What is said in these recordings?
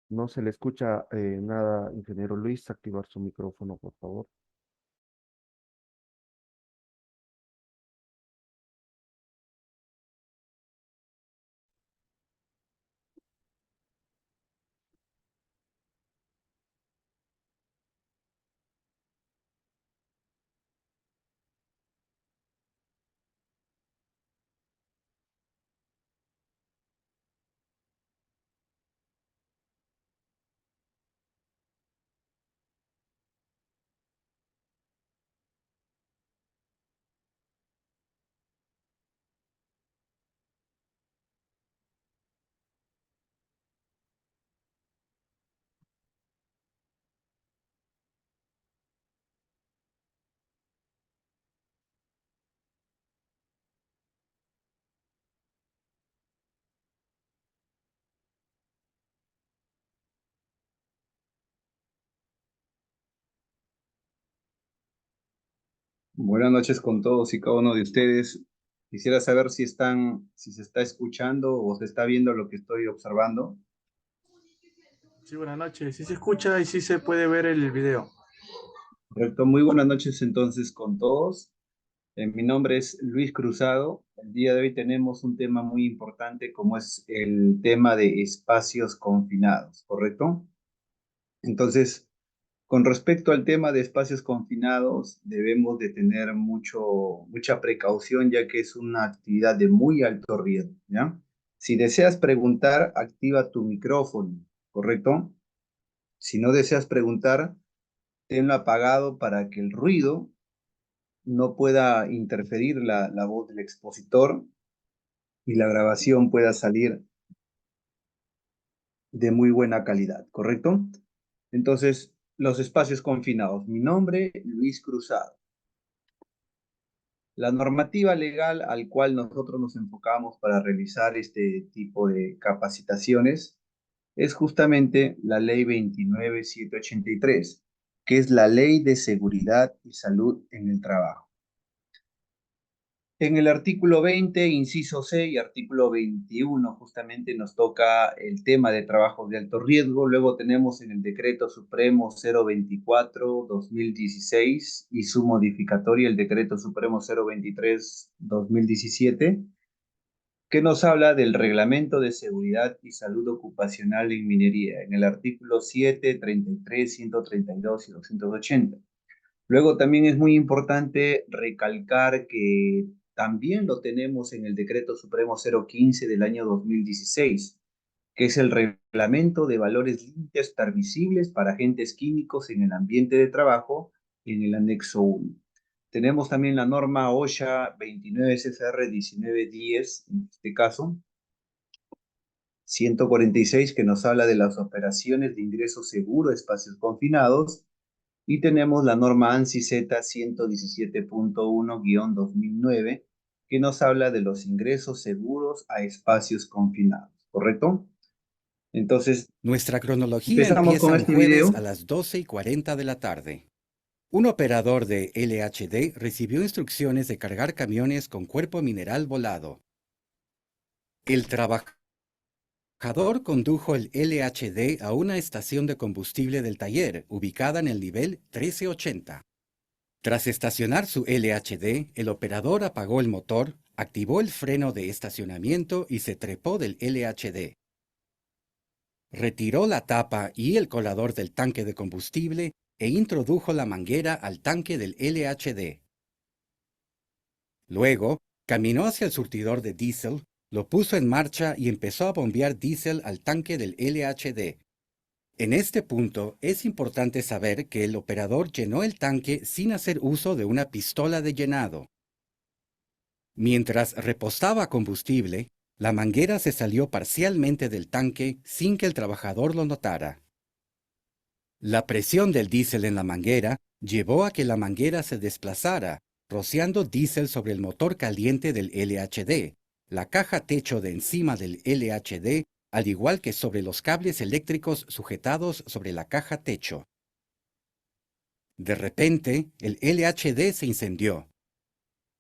No se le escucha nada, ingeniero Luis. Activar su micrófono, por favor. Buenas noches con todos y cada uno de ustedes. Quisiera saber si se está escuchando o se está viendo lo que estoy observando. Sí, buenas noches. Sí se escucha y sí se puede ver el video. Correcto, muy buenas noches entonces con todos. Mi nombre es Luis Cruzado. El día de hoy tenemos un tema muy importante como es el tema de espacios confinados, ¿correcto? Entonces, con respecto al tema de espacios confinados, debemos de tener mucha precaución ya que es una actividad de muy alto riesgo, ¿ya? Si deseas preguntar, activa tu micrófono, ¿correcto? Si no deseas preguntar, tenlo apagado para que el ruido no pueda interferir la voz del expositor y la grabación pueda salir de muy buena calidad, ¿correcto? Entonces, los espacios confinados. Mi nombre, Luis Cruzado. La normativa legal al cual nosotros nos enfocamos para realizar este tipo de capacitaciones es justamente la Ley 29783, que es la Ley de Seguridad y Salud en el Trabajo. En el artículo 20, inciso C y artículo 21, justamente nos toca el tema de trabajos de alto riesgo. Luego tenemos en el Decreto Supremo 024-2016 y su modificatoria, el Decreto Supremo 023-2017, que nos habla del Reglamento de Seguridad y Salud Ocupacional en Minería, en el artículo 7, 33, 132 y 280. Luego también es muy importante recalcar que también lo tenemos en el Decreto Supremo 015 del año 2016, que es el reglamento de valores límites permisibles para agentes químicos en el ambiente de trabajo en el anexo 1. Tenemos también la norma OSHA 29 CFR 1910, en este caso, 146, que nos habla de las operaciones de ingreso seguro a espacios confinados, y tenemos la norma ANSI Z 117.1-2009, que nos habla de los ingresos seguros a espacios confinados, ¿correcto? Entonces, Nuestra cronología empezamos con empieza un este jueves video. a las 12:40 de la tarde. Un operador de LHD recibió instrucciones de cargar camiones con cuerpo mineral volado. El trabajador condujo el LHD a una estación de combustible del taller, ubicada en el nivel 1380. Tras estacionar su LHD, el operador apagó el motor, activó el freno de estacionamiento y se trepó del LHD. Retiró la tapa y el colador del tanque de combustible e introdujo la manguera al tanque del LHD. Luego, caminó hacia el surtidor de diésel, lo puso en marcha y empezó a bombear diésel al tanque del LHD. En este punto, es importante saber que el operador llenó el tanque sin hacer uso de una pistola de llenado. Mientras repostaba combustible, la manguera se salió parcialmente del tanque sin que el trabajador lo notara. La presión del diésel en la manguera llevó a que la manguera se desplazara, rociando diésel sobre el motor caliente del LHD, la caja techo de encima del LHD, al igual que sobre los cables eléctricos sujetados sobre la caja techo. De repente, el LHD se incendió.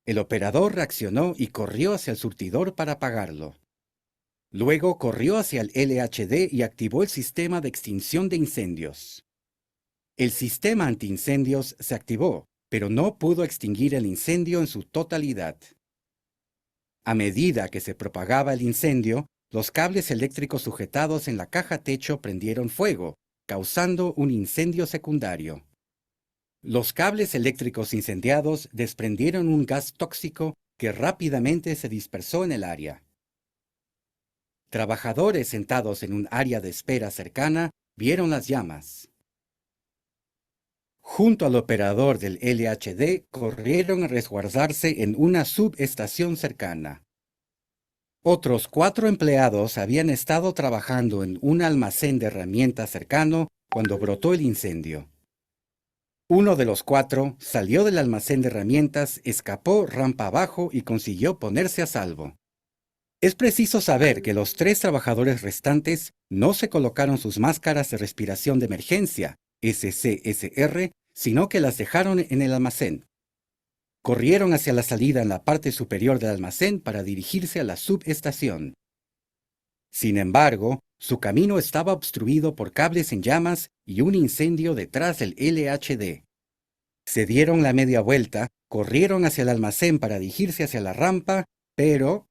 El operador reaccionó y corrió hacia el surtidor para apagarlo. Luego corrió hacia el LHD y activó el sistema de extinción de incendios. El sistema antiincendios se activó, pero no pudo extinguir el incendio en su totalidad. A medida que se propagaba el incendio, los cables eléctricos sujetados en la caja techo prendieron fuego, causando un incendio secundario. Los cables eléctricos incendiados desprendieron un gas tóxico que rápidamente se dispersó en el área. Trabajadores sentados en un área de espera cercana vieron las llamas. Junto al operador del LHD, corrieron a resguardarse en una subestación cercana. Otros 4 empleados habían estado trabajando en un almacén de herramientas cercano cuando brotó el incendio. Uno de los 4 salió del almacén de herramientas, escapó rampa abajo y consiguió ponerse a salvo. Es preciso saber que los 3 trabajadores restantes no se colocaron sus máscaras de respiración de emergencia, SCSR, sino que las dejaron en el almacén. Corrieron hacia la salida en la parte superior del almacén para dirigirse a la subestación. Sin embargo, su camino estaba obstruido por cables en llamas y un incendio detrás del LHD. Se dieron la media vuelta, corrieron hacia el almacén para dirigirse hacia la rampa, pero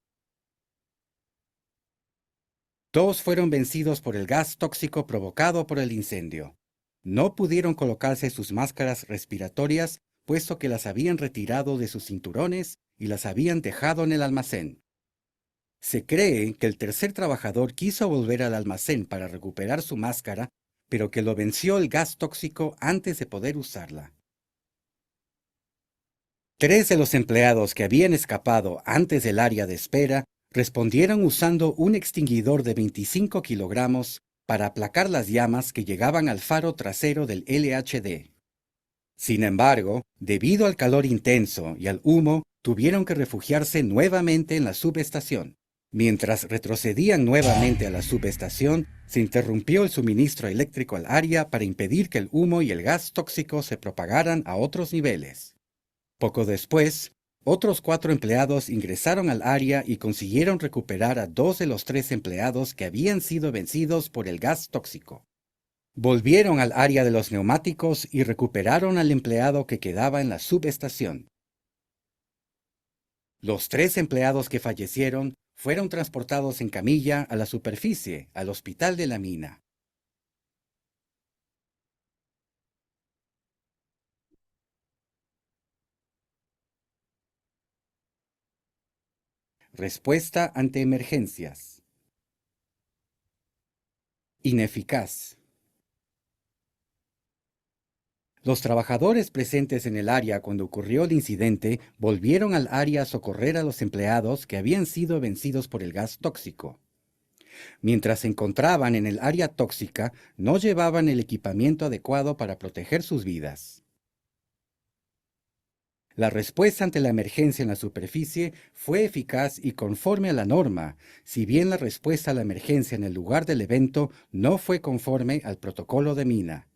todos fueron vencidos por el gas tóxico provocado por el incendio. No pudieron colocarse sus máscaras respiratorias, puesto que las habían retirado de sus cinturones y las habían dejado en el almacén. Se cree que el tercer trabajador quiso volver al almacén para recuperar su máscara, pero que lo venció el gas tóxico antes de poder usarla. 3 de los empleados que habían escapado antes del área de espera respondieron usando un extinguidor de 25 kilogramos para aplacar las llamas que llegaban al faro trasero del LHD. Sin embargo, debido al calor intenso y al humo, tuvieron que refugiarse nuevamente en la subestación. Mientras retrocedían nuevamente a la subestación, se interrumpió el suministro eléctrico al área para impedir que el humo y el gas tóxico se propagaran a otros niveles. Poco después, otros 4 empleados ingresaron al área y consiguieron recuperar a 2 de los 3 empleados que habían sido vencidos por el gas tóxico. Volvieron al área de los neumáticos y recuperaron al empleado que quedaba en la subestación. Los 3 empleados que fallecieron fueron transportados en camilla a la superficie, al hospital de la mina. Respuesta ante emergencias. Ineficaz. Los trabajadores presentes en el área cuando ocurrió el incidente volvieron al área a socorrer a los empleados que habían sido vencidos por el gas tóxico. Mientras se encontraban en el área tóxica, no llevaban el equipamiento adecuado para proteger sus vidas. La respuesta ante la emergencia en la superficie fue eficaz y conforme a la norma, si bien la respuesta a la emergencia en el lugar del evento no fue conforme al protocolo de mina.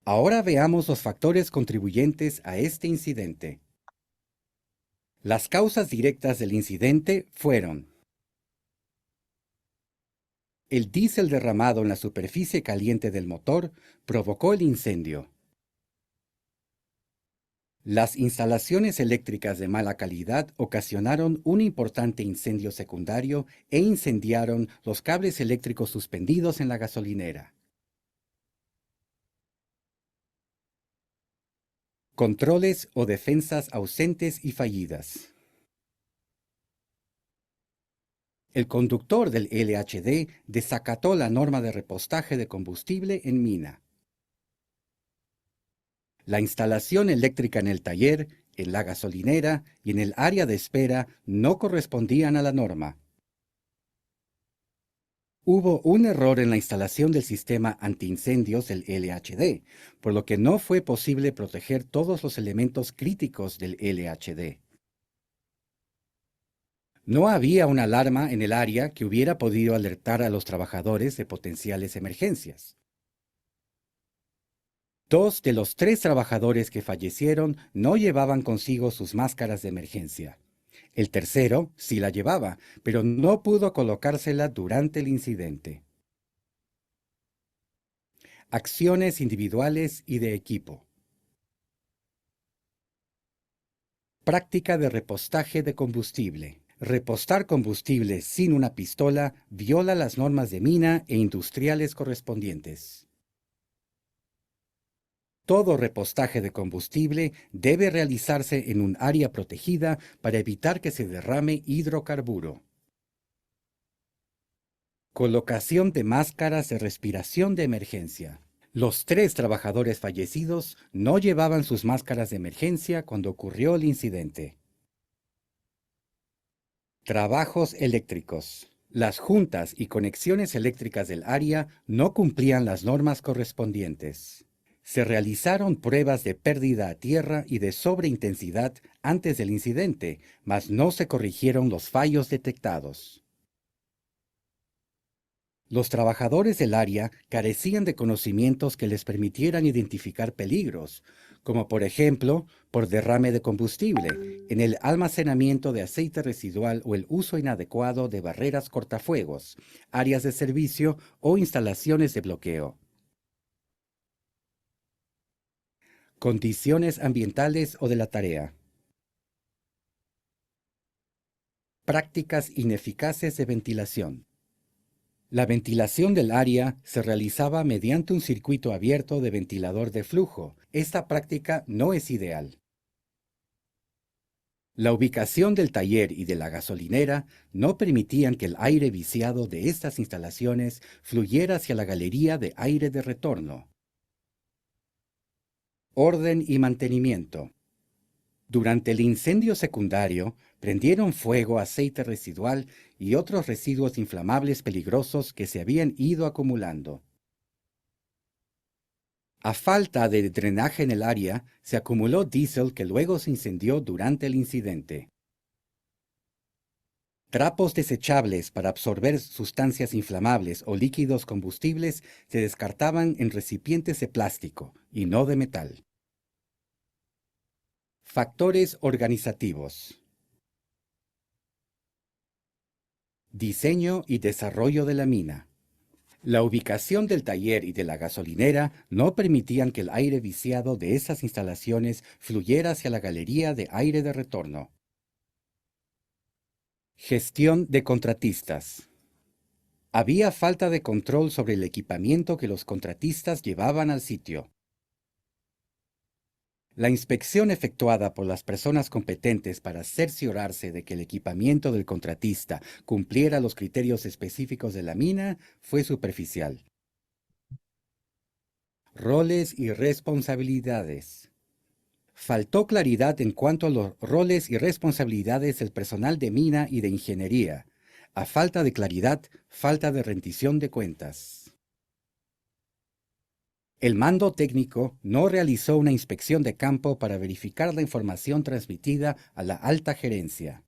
Ahora veamos los factores contribuyentes a este incidente. Las causas directas del incidente fueron: el diésel derramado en la superficie caliente del motor provocó el incendio. Las instalaciones eléctricas de mala calidad ocasionaron un importante incendio secundario e incendiaron los cables eléctricos suspendidos en la gasolinera. Controles o defensas ausentes y fallidas. El conductor del LHD desacató la norma de repostaje de combustible en mina. La instalación eléctrica en el taller, en la gasolinera y en el área de espera no correspondían a la norma. Hubo un error en la instalación del sistema antiincendios del LHD, por lo que no fue posible proteger todos los elementos críticos del LHD. No había una alarma en el área que hubiera podido alertar a los trabajadores de potenciales emergencias. 2 de los 3 trabajadores que fallecieron no llevaban consigo sus máscaras de emergencia. El tercero sí la llevaba, pero no pudo colocársela durante el incidente. Acciones individuales y de equipo. Práctica de repostaje de combustible. Repostar combustible sin una pistola viola las normas de mina e industriales correspondientes. Todo repostaje de combustible debe realizarse en un área protegida para evitar que se derrame hidrocarburo. Colocación de máscaras de respiración de emergencia. Los 3 trabajadores fallecidos no llevaban sus máscaras de emergencia cuando ocurrió el incidente. Trabajos eléctricos. Las juntas y conexiones eléctricas del área no cumplían las normas correspondientes. Se realizaron pruebas de pérdida a tierra y de sobreintensidad antes del incidente, mas no se corrigieron los fallos detectados. Los trabajadores del área carecían de conocimientos que les permitieran identificar peligros, como por ejemplo, por derrame de combustible, en el almacenamiento de aceite residual o el uso inadecuado de barreras cortafuegos, áreas de servicio o instalaciones de bloqueo. Condiciones ambientales o de la tarea. Prácticas ineficaces de ventilación. La ventilación del área se realizaba mediante un circuito abierto de ventilador de flujo. Esta práctica no es ideal. La ubicación del taller y de la gasolinera no permitían que el aire viciado de estas instalaciones fluyera hacia la galería de aire de retorno. Orden y mantenimiento. Durante el incendio secundario, prendieron fuego aceite residual y otros residuos inflamables peligrosos que se habían ido acumulando. A falta de drenaje en el área, se acumuló diésel que luego se incendió durante el incidente. Trapos desechables para absorber sustancias inflamables o líquidos combustibles se descartaban en recipientes de plástico y no de metal. Factores organizativos. Diseño y desarrollo de la mina. La ubicación del taller y de la gasolinera no permitían que el aire viciado de esas instalaciones fluyera hacia la galería de aire de retorno. Gestión de contratistas. Había falta de control sobre el equipamiento que los contratistas llevaban al sitio. La inspección efectuada por las personas competentes para cerciorarse de que el equipamiento del contratista cumpliera los criterios específicos de la mina fue superficial. Roles y responsabilidades. Faltó claridad en cuanto a los roles y responsabilidades del personal de mina y de ingeniería. A falta de claridad, falta de rendición de cuentas. El mando técnico no realizó una inspección de campo para verificar la información transmitida a la alta gerencia.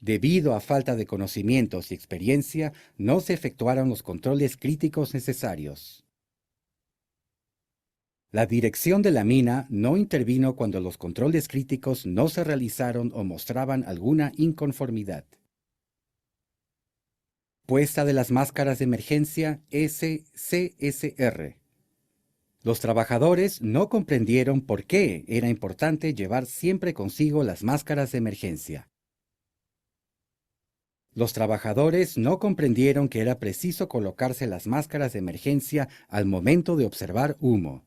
Debido a falta de conocimientos y experiencia, no se efectuaron los controles críticos necesarios. La dirección de la mina no intervino cuando los controles críticos no se realizaron o mostraban alguna inconformidad. Puesta de las máscaras de emergencia SCSR. Los trabajadores no comprendieron por qué era importante llevar siempre consigo las máscaras de emergencia. Los trabajadores no comprendieron que era preciso colocarse las máscaras de emergencia al momento de observar humo.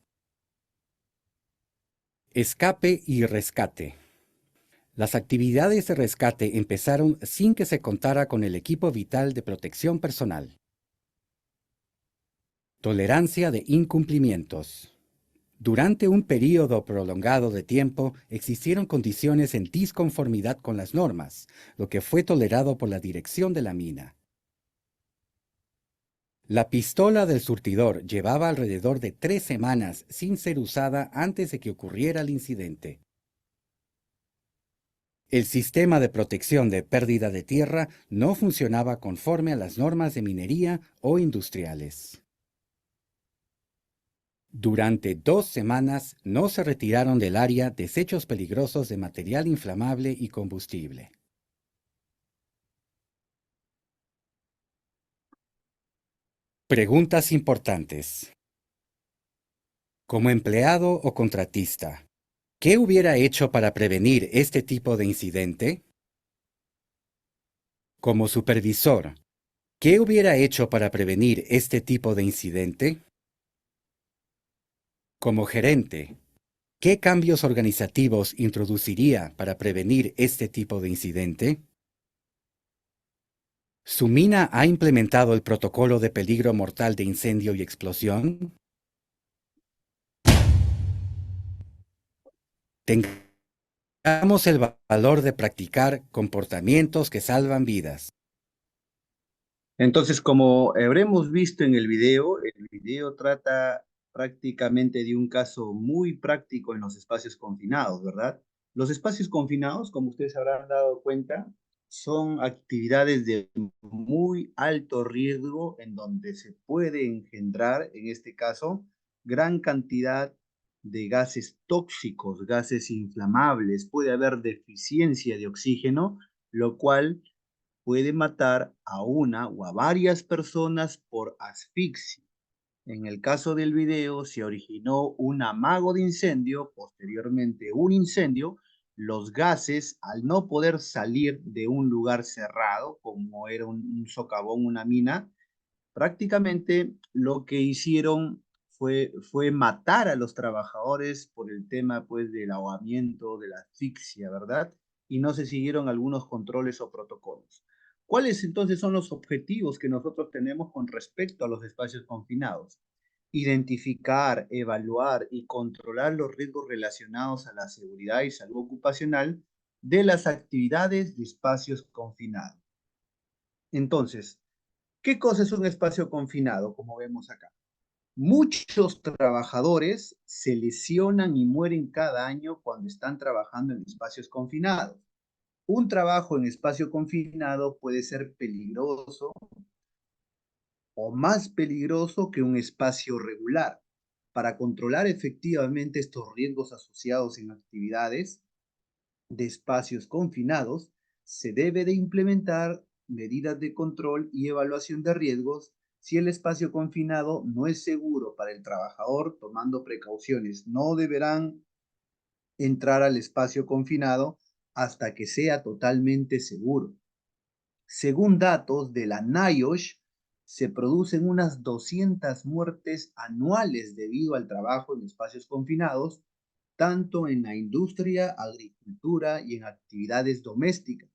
Escape y rescate. Las actividades de rescate empezaron sin que se contara con el equipo vital de protección personal. Tolerancia de incumplimientos. Durante un período prolongado de tiempo existieron condiciones en disconformidad con las normas, lo que fue tolerado por la dirección de la mina. La pistola del surtidor llevaba alrededor de 3 semanas sin ser usada antes de que ocurriera el incidente. El sistema de protección de pérdida de tierra no funcionaba conforme a las normas de minería o industriales. Durante 2 semanas no se retiraron del área desechos peligrosos de material inflamable y combustible. Preguntas importantes. Como empleado o contratista, ¿qué hubiera hecho para prevenir este tipo de incidente? Como supervisor, ¿qué hubiera hecho para prevenir este tipo de incidente? Como gerente, ¿qué cambios organizativos introduciría para prevenir este tipo de incidente? ¿Su mina ha implementado el protocolo de peligro mortal de incendio y explosión? Tengamos el valor de practicar comportamientos que salvan vidas. Entonces, como habremos visto en el video trata prácticamente de un caso muy práctico en los espacios confinados, ¿verdad? Los espacios confinados, como ustedes habrán dado cuenta, son actividades de muy alto riesgo en donde se puede engendrar, en este caso, gran cantidad de gases tóxicos, gases inflamables, puede haber deficiencia de oxígeno, lo cual puede matar a una o a varias personas por asfixia. En el caso del video, se originó un amago de incendio, posteriormente un incendio. Los gases, al no poder salir de un lugar cerrado, como era un socavón, una mina, prácticamente lo que hicieron fue matar a los trabajadores por el tema pues del ahogamiento, de la asfixia, ¿verdad? Y no se siguieron algunos controles o protocolos. ¿Cuáles entonces son los objetivos que nosotros tenemos con respecto a los espacios confinados? Identificar, evaluar y controlar los riesgos relacionados a la seguridad y salud ocupacional de las actividades de espacios confinados. Entonces, ¿qué cosa es un espacio confinado? Como vemos acá. Muchos trabajadores se lesionan y mueren cada año cuando están trabajando en espacios confinados. Un trabajo en espacio confinado puede ser peligroso o más peligroso que un espacio regular. Para controlar efectivamente estos riesgos asociados en actividades de espacios confinados, se debe de implementar medidas de control y evaluación de riesgos si el espacio confinado no es seguro para el trabajador, tomando precauciones. No deberán entrar al espacio confinado hasta que sea totalmente seguro. Según datos de la NIOSH, se producen unas 200 muertes anuales debido al trabajo en espacios confinados, tanto en la industria, agricultura y en actividades domésticas.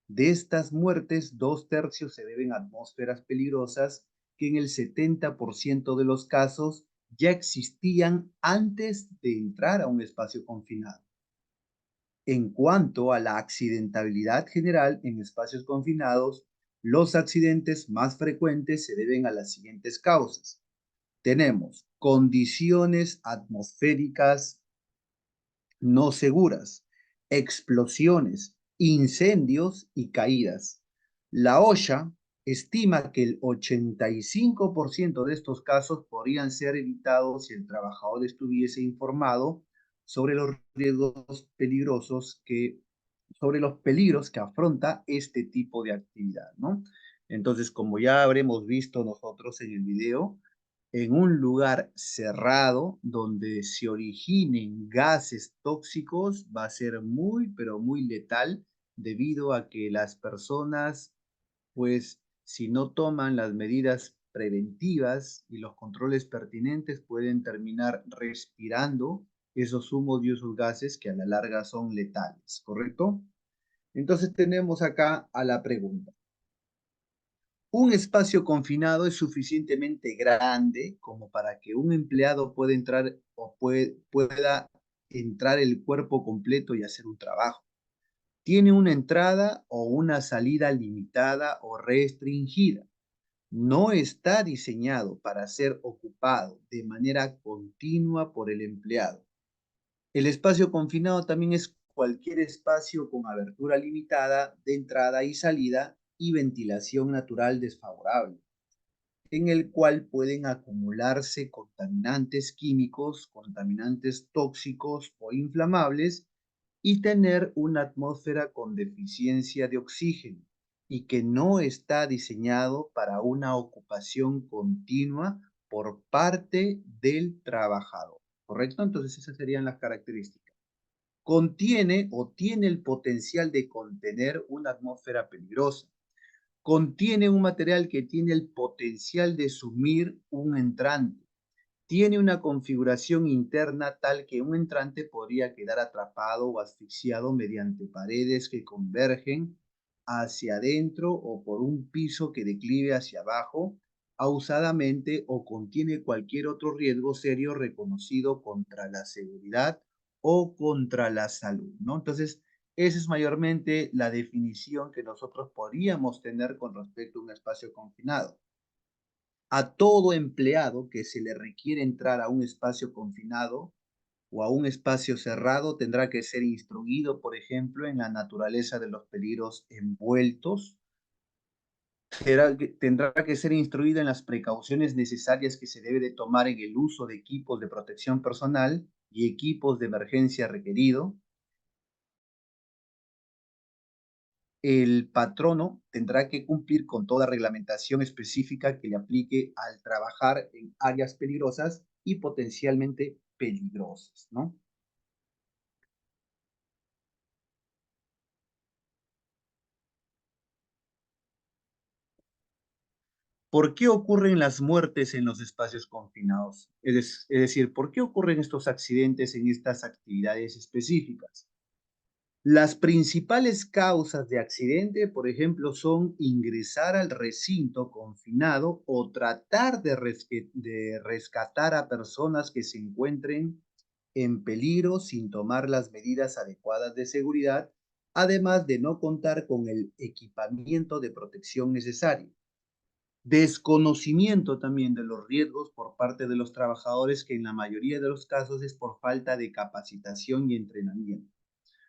De estas muertes, 2/3 se deben a atmósferas peligrosas que en el 70% de los casos ya existían antes de entrar a un espacio confinado. En cuanto a la accidentabilidad general en espacios confinados, los accidentes más frecuentes se deben a las siguientes causas. Tenemos condiciones atmosféricas no seguras, explosiones, incendios y caídas. La OSHA estima que el 85% de estos casos podrían ser evitados si el trabajador estuviese informado sobre los riesgos peligrosos sobre los peligros que afronta este tipo de actividad, ¿no? Entonces, como ya habremos visto nosotros en el video, en un lugar cerrado donde se originen gases tóxicos va a ser muy, pero muy letal debido a que las personas, pues, si no toman las medidas preventivas y los controles pertinentes, pueden terminar respirando esos humos y esos gases que a la larga son letales, ¿correcto? Entonces tenemos acá a la pregunta. Un espacio confinado es suficientemente grande como para que un empleado pueda entrar o pueda entrar el cuerpo completo y hacer un trabajo. Tiene una entrada o una salida limitada o restringida. No está diseñado para ser ocupado de manera continua por el empleado. El espacio confinado también es cualquier espacio con abertura limitada de entrada y salida y ventilación natural desfavorable. en el cual pueden acumularse contaminantes químicos, contaminantes tóxicos o inflamables y tener una atmósfera con deficiencia de oxígeno y que no está diseñado para una ocupación continua por parte del trabajador, ¿correcto? Entonces esas serían las características. Contiene o tiene el potencial de contener una atmósfera peligrosa. Contiene un material que tiene el potencial de sumir un entrante. Tiene una configuración interna tal que un entrante podría quedar atrapado o asfixiado mediante paredes que convergen hacia adentro o por un piso que declive hacia abajo, ausadamente o contiene cualquier otro riesgo serio reconocido contra la seguridad o contra la salud, ¿no? Entonces, esa es mayormente la definición que nosotros podríamos tener con respecto a un espacio confinado. A todo empleado que se le requiere entrar a un espacio confinado o a un espacio cerrado tendrá que ser instruido, por ejemplo, en la naturaleza de los peligros envueltos. Tendrá que ser instruido en las precauciones necesarias que se debe de tomar en el uso de equipos de protección personal y equipos de emergencia requerido. El patrono tendrá que cumplir con toda reglamentación específica que le aplique al trabajar en áreas peligrosas y potencialmente peligrosas, ¿no? ¿Por qué ocurren las muertes en los espacios confinados? Es decir, ¿por qué ocurren estos accidentes en estas actividades específicas? Las principales causas de accidente, por ejemplo, son ingresar al recinto confinado o tratar de rescatar a personas que se encuentren en peligro sin tomar las medidas adecuadas de seguridad, además de no contar con el equipamiento de protección necesario. Desconocimiento también de los riesgos por parte de los trabajadores, que en la mayoría de los casos es por falta de capacitación y entrenamiento.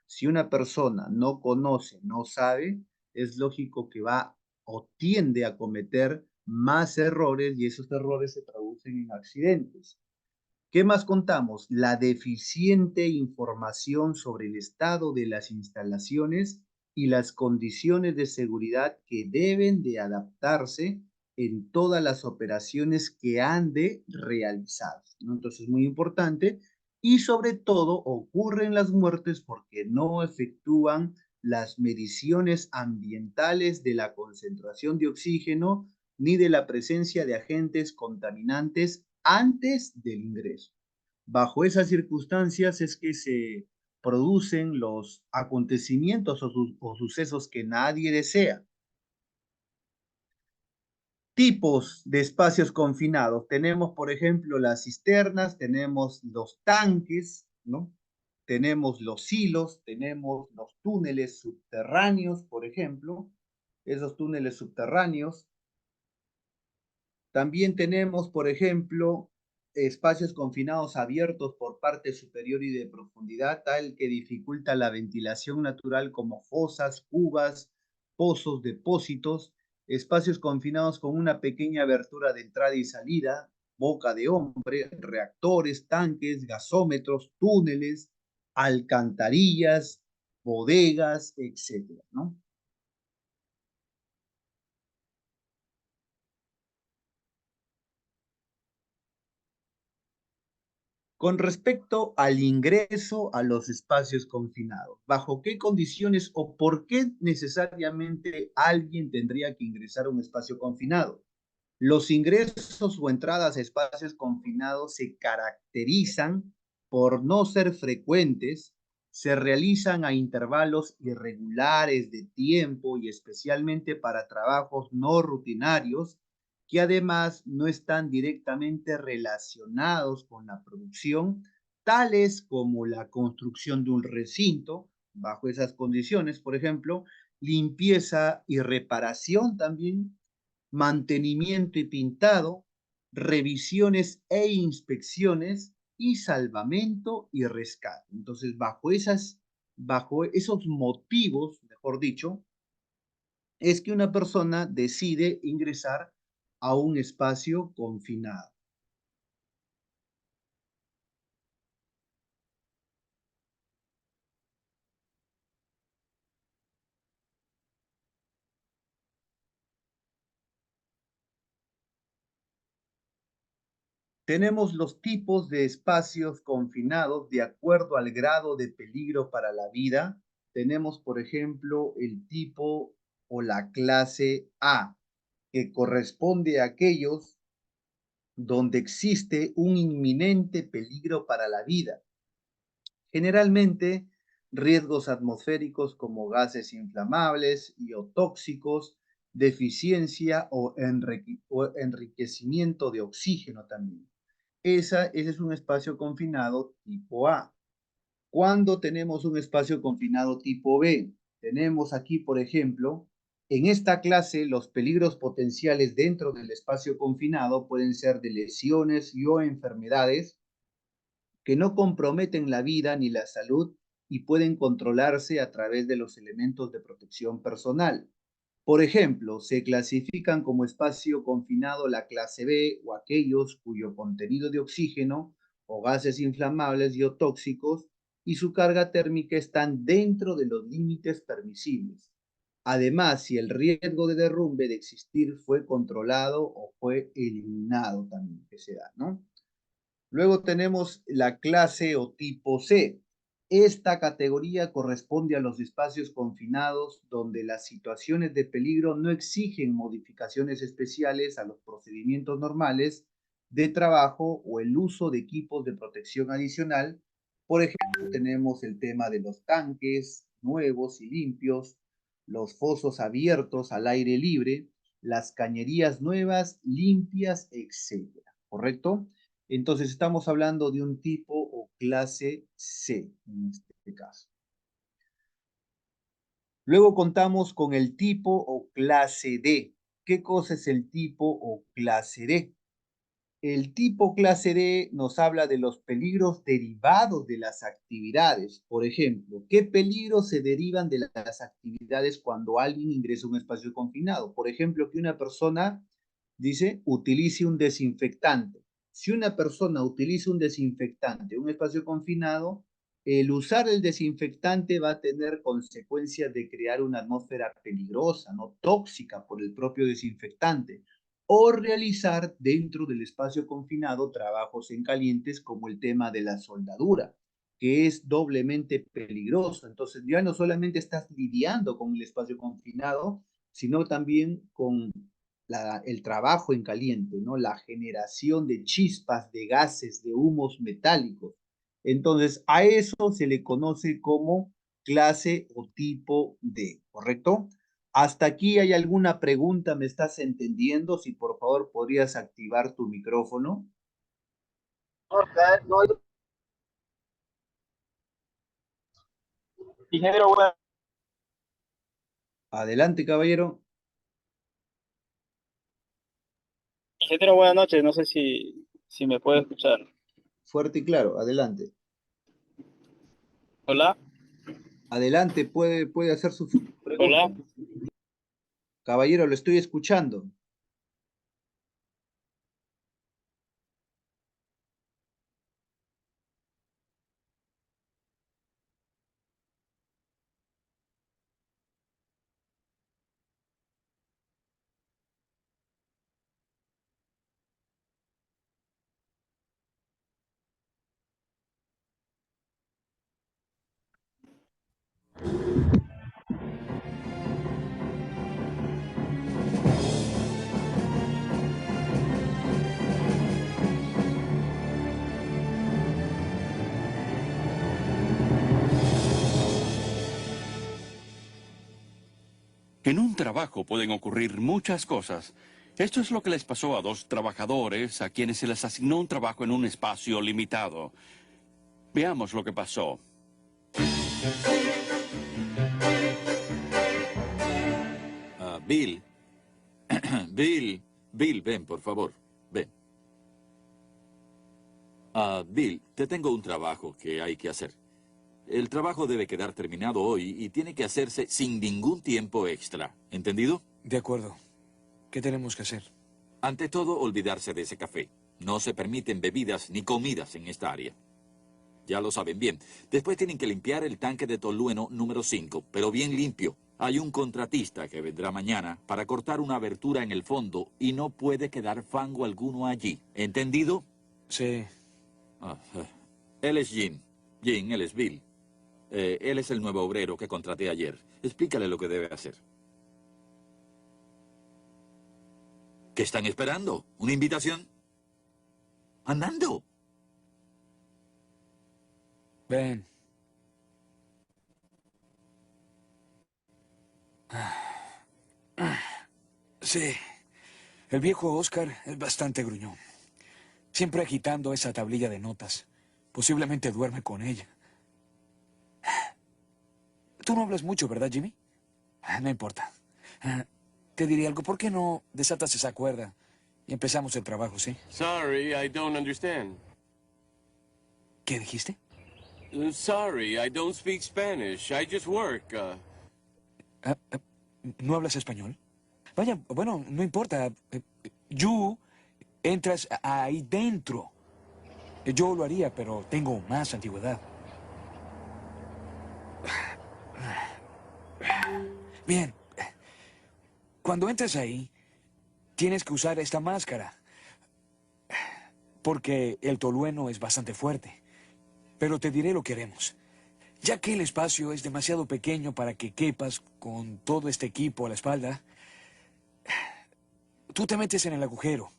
Si una persona no conoce, no sabe, es lógico que va o tiende a cometer más errores y esos errores se traducen en accidentes. ¿Qué más contamos? La deficiente información sobre el estado de las instalaciones y las condiciones de seguridad que deben de adaptarse en todas las operaciones que han de realizarse, ¿no? Entonces, muy importante. Y sobre todo, ocurren las muertes porque no efectúan las mediciones ambientales de la concentración de oxígeno ni de la presencia de agentes contaminantes antes del ingreso. Bajo esas circunstancias es que se producen los acontecimientos o sucesos que nadie desea. Tipos de espacios confinados. Tenemos, por ejemplo, las cisternas, tenemos los tanques, ¿no? Tenemos los silos, tenemos los túneles subterráneos, por ejemplo. Esos túneles subterráneos. También tenemos, por ejemplo, espacios confinados abiertos por parte superior y de profundidad, tal que dificulta la ventilación natural, como fosas, cubas, pozos, depósitos, espacios confinados con una pequeña abertura de entrada y salida, boca de hombre, reactores, tanques, gasómetros, túneles, alcantarillas, bodegas, etcétera, ¿no? Con respecto al ingreso a los espacios confinados, ¿bajo qué condiciones o por qué necesariamente alguien tendría que ingresar a un espacio confinado? Los ingresos o entradas a espacios confinados se caracterizan por no ser frecuentes, se realizan a intervalos irregulares de tiempo y especialmente para trabajos no rutinarios, que además no están directamente relacionados con la producción, tales como la construcción de un recinto. Bajo esas condiciones, por ejemplo, limpieza y reparación también, mantenimiento y pintado, revisiones e inspecciones y salvamento y rescate. Entonces, bajo esos motivos, mejor dicho, es que una persona decide ingresar a un espacio confinado. Tenemos los tipos de espacios confinados de acuerdo al grado de peligro para la vida. Tenemos, por ejemplo, el tipo o la clase A, que corresponde a aquellos donde existe un inminente peligro para la vida. Generalmente, riesgos atmosféricos como gases inflamables y o tóxicos, deficiencia o enriquecimiento de oxígeno también. Ese es un espacio confinado tipo A. Cuando tenemos un espacio confinado tipo B, tenemos aquí, por ejemplo, en esta clase los peligros potenciales dentro del espacio confinado pueden ser de lesiones y o enfermedades que no comprometen la vida ni la salud y pueden controlarse a través de los elementos de protección personal. Por ejemplo, se clasifican como espacio confinado la clase B o aquellos cuyo contenido de oxígeno o gases inflamables y o tóxicos y su carga térmica están dentro de los límites permisibles. Además, si el riesgo de derrumbe de existir fue controlado o fue eliminado también, que se da, ¿no? Luego tenemos la clase o tipo C. Esta categoría corresponde a los espacios confinados donde las situaciones de peligro no exigen modificaciones especiales a los procedimientos normales de trabajo o el uso de equipos de protección adicional. Por ejemplo, tenemos el tema de los tanques nuevos y limpios, los fosos abiertos al aire libre, las cañerías nuevas, limpias, etcétera. ¿Correcto? Entonces estamos hablando de un tipo o clase C en este caso. Luego contamos con el tipo o clase D. ¿Qué cosa es el tipo o clase D? El tipo clase D nos habla de los peligros derivados de las actividades. Por ejemplo, ¿qué peligros se derivan de las actividades cuando alguien ingresa a un espacio confinado? Por ejemplo, que una persona, dice, utilice un desinfectante. Si una persona utiliza un desinfectante en un espacio confinado, el usar el desinfectante va a tener consecuencias de crear una atmósfera peligrosa, no tóxica por el propio desinfectante o realizar dentro del espacio confinado trabajos en calientes como el tema de la soldadura, que es doblemente peligroso. Entonces ya no solamente estás lidiando con el espacio confinado, sino también con el trabajo en caliente, ¿no? La generación de chispas, de gases, de humos metálicos. Entonces a eso se le conoce como clase o tipo D, ¿correcto? ¿Hasta aquí hay alguna pregunta? ¿Me estás entendiendo? Si por favor podrías activar tu micrófono. Ingeniero, Adelante, caballero. ingeniero, buenas noches. No sé si me puede escuchar. Fuerte y claro, adelante. Hola, Adelante, puede hacer su hola. pregunta. Caballero, lo estoy escuchando. En un trabajo pueden ocurrir muchas cosas. Esto es lo que les pasó a dos trabajadores a quienes se les asignó un trabajo en un espacio limitado. Veamos lo que pasó. Bill. Bill, ven, por favor. Ven. Bill, te tengo un trabajo que hay que hacer. El trabajo debe quedar terminado hoy y tiene que hacerse sin ningún tiempo extra. ¿Entendido? De acuerdo. ¿Qué tenemos que hacer? Ante todo, olvidarse de ese café. No se permiten bebidas ni comidas en esta área. Ya lo saben bien. Después tienen que limpiar el tanque de tolueno número 5, pero bien limpio. Hay un contratista que vendrá mañana para cortar una abertura en el fondo y no puede quedar fango alguno allí. ¿Entendido? Sí. Él es Jim. Jim, él es Bill. Él es el nuevo obrero que contraté ayer. Explícale lo que debe hacer. ¿Qué están esperando? ¿Una invitación? ¡Andando! Ven. Sí. El viejo Oscar es bastante gruñón. Siempre agitando esa tablilla de notas. Posiblemente duerme con ella. Tú no hablas mucho, ¿verdad, Jimmy? No importa. Te diré algo. ¿Por qué no desatas esa cuerda y empezamos el trabajo, sí? Sorry, I don't understand. ¿Qué dijiste? Sorry, I don't speak Spanish. I just work. ¿No hablas español? Vaya, bueno, no importa. Entras ahí dentro. Yo lo haría, pero tengo más antigüedad. Bien. Cuando entres ahí, tienes que usar esta máscara. Porque el tolueno es bastante fuerte. Pero te diré lo que haremos. Ya que el espacio es demasiado pequeño para que quepas con todo este equipo a la espalda, tú te metes en el agujero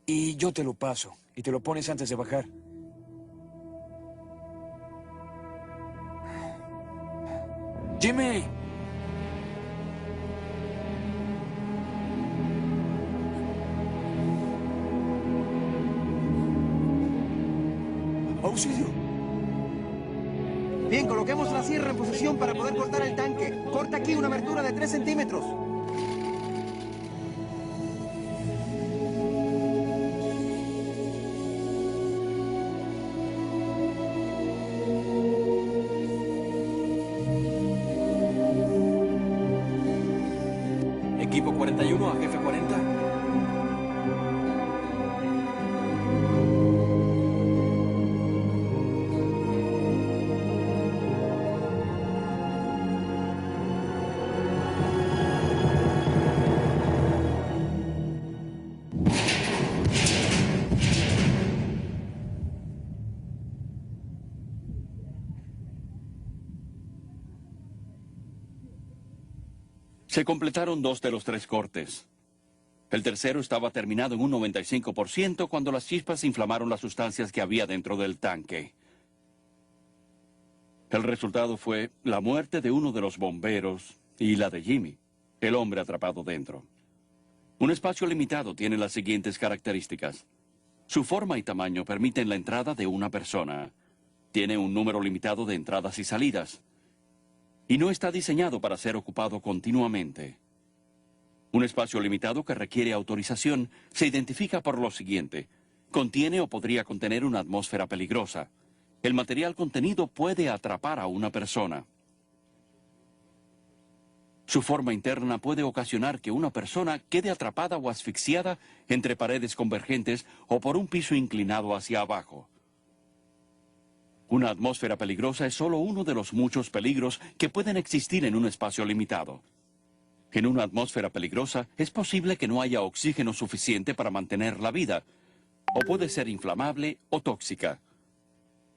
y yo te lo paso y te lo pones antes de bajar. ¡Jimmy! ¡Auxilio! Bien, coloquemos la sierra en posición para poder cortar el tanque. Corta aquí una abertura de 3 centímetros. Equipo 41 a jefe 40. Se completaron 2 de los 3 cortes. El tercero estaba terminado en un 95% cuando las chispas inflamaron las sustancias que había dentro del tanque. El resultado fue la muerte de uno de los bomberos y la de Jimmy, el hombre atrapado dentro. Un espacio limitado tiene las siguientes características. Su forma y tamaño permiten la entrada de una persona. Tiene un número limitado de entradas y salidas. Y no está diseñado para ser ocupado continuamente. Un espacio limitado que requiere autorización se identifica por lo siguiente. Contiene o podría contener una atmósfera peligrosa. El material contenido puede atrapar a una persona. Su forma interna puede ocasionar que una persona quede atrapada o asfixiada entre paredes convergentes o por un piso inclinado hacia abajo. Una atmósfera peligrosa es solo uno de los muchos peligros que pueden existir en un espacio limitado. En una atmósfera peligrosa es posible que no haya oxígeno suficiente para mantener la vida, o puede ser inflamable o tóxica.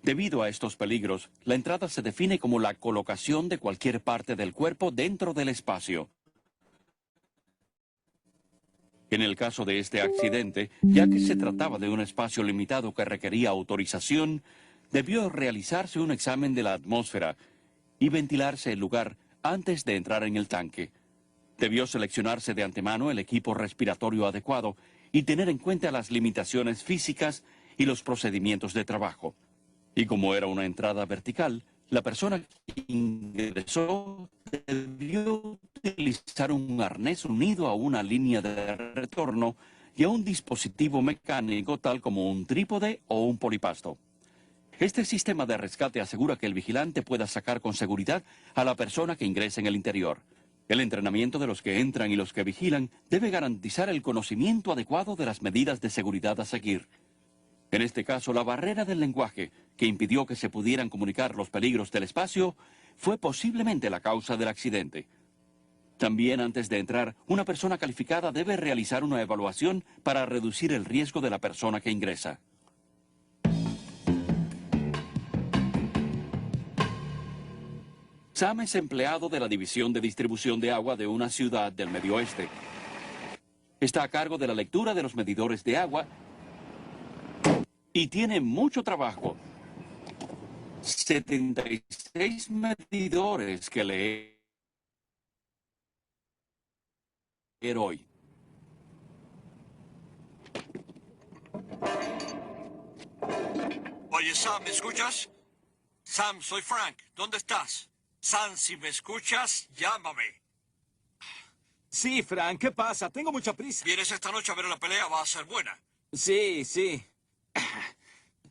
Debido a estos peligros, la entrada se define como la colocación de cualquier parte del cuerpo dentro del espacio. En el caso de este accidente, ya que se trataba de un espacio limitado que requería autorización, debió realizarse un examen de la atmósfera y ventilarse el lugar antes de entrar en el tanque. Debió seleccionarse de antemano el equipo respiratorio adecuado y tener en cuenta las limitaciones físicas y los procedimientos de trabajo. Y como era una entrada vertical, la persona que ingresó debió utilizar un arnés unido a una línea de retorno y a un dispositivo mecánico tal como un trípode o un polipasto. Este sistema de rescate asegura que el vigilante pueda sacar con seguridad a la persona que ingrese en el interior. El entrenamiento de los que entran y los que vigilan debe garantizar el conocimiento adecuado de las medidas de seguridad a seguir. En este caso, la barrera del lenguaje, que impidió que se pudieran comunicar los peligros del espacio, fue posiblemente la causa del accidente. También antes de entrar, una persona calificada debe realizar una evaluación para reducir el riesgo de la persona que ingresa. Sam es empleado de la División de Distribución de Agua de una ciudad del Medio Oeste. Está a cargo de la lectura de los medidores de agua y tiene mucho trabajo. 76 medidores que leer hoy. Oye, Sam, ¿me escuchas? Sam, soy Frank. ¿Dónde estás? Sam, si me escuchas, llámame. Sí, Frank, ¿qué pasa? Tengo mucha prisa. ¿Vienes esta noche a ver la pelea? Va a ser buena. Sí, sí.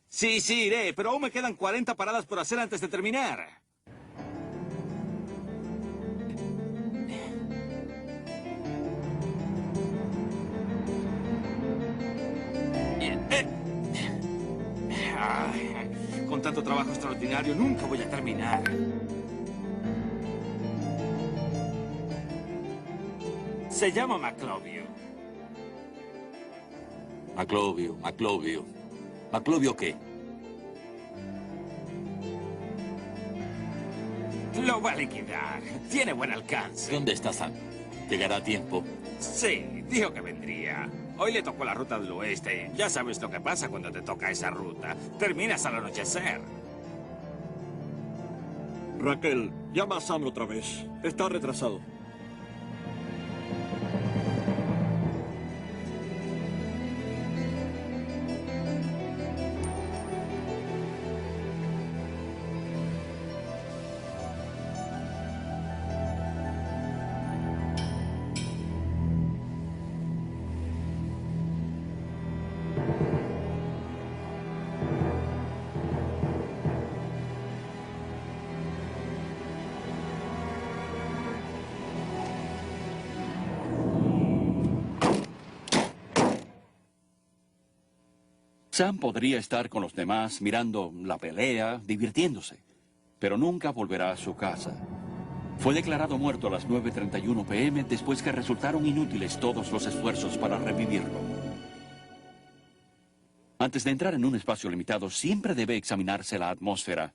Sí, iré, pero aún me quedan 40 paradas por hacer antes de terminar. Con tanto trabajo extraordinario, nunca voy a terminar. Se llama Maclovio. Maclovio. ¿Maclovio qué? Lo va a liquidar. Tiene buen alcance. ¿Dónde está Sam? ¿Llegará a tiempo? Sí, dijo que vendría. Hoy le tocó la ruta del oeste. Ya sabes lo que pasa cuando te toca esa ruta. Terminas al anochecer. Raquel, llama a Sam otra vez. Está retrasado. Sam podría estar con los demás mirando la pelea, divirtiéndose, pero nunca volverá a su casa. Fue declarado muerto a las 9:31 p.m. después que resultaron inútiles todos los esfuerzos para revivirlo. Antes de entrar en un espacio limitado, siempre debe examinarse la atmósfera.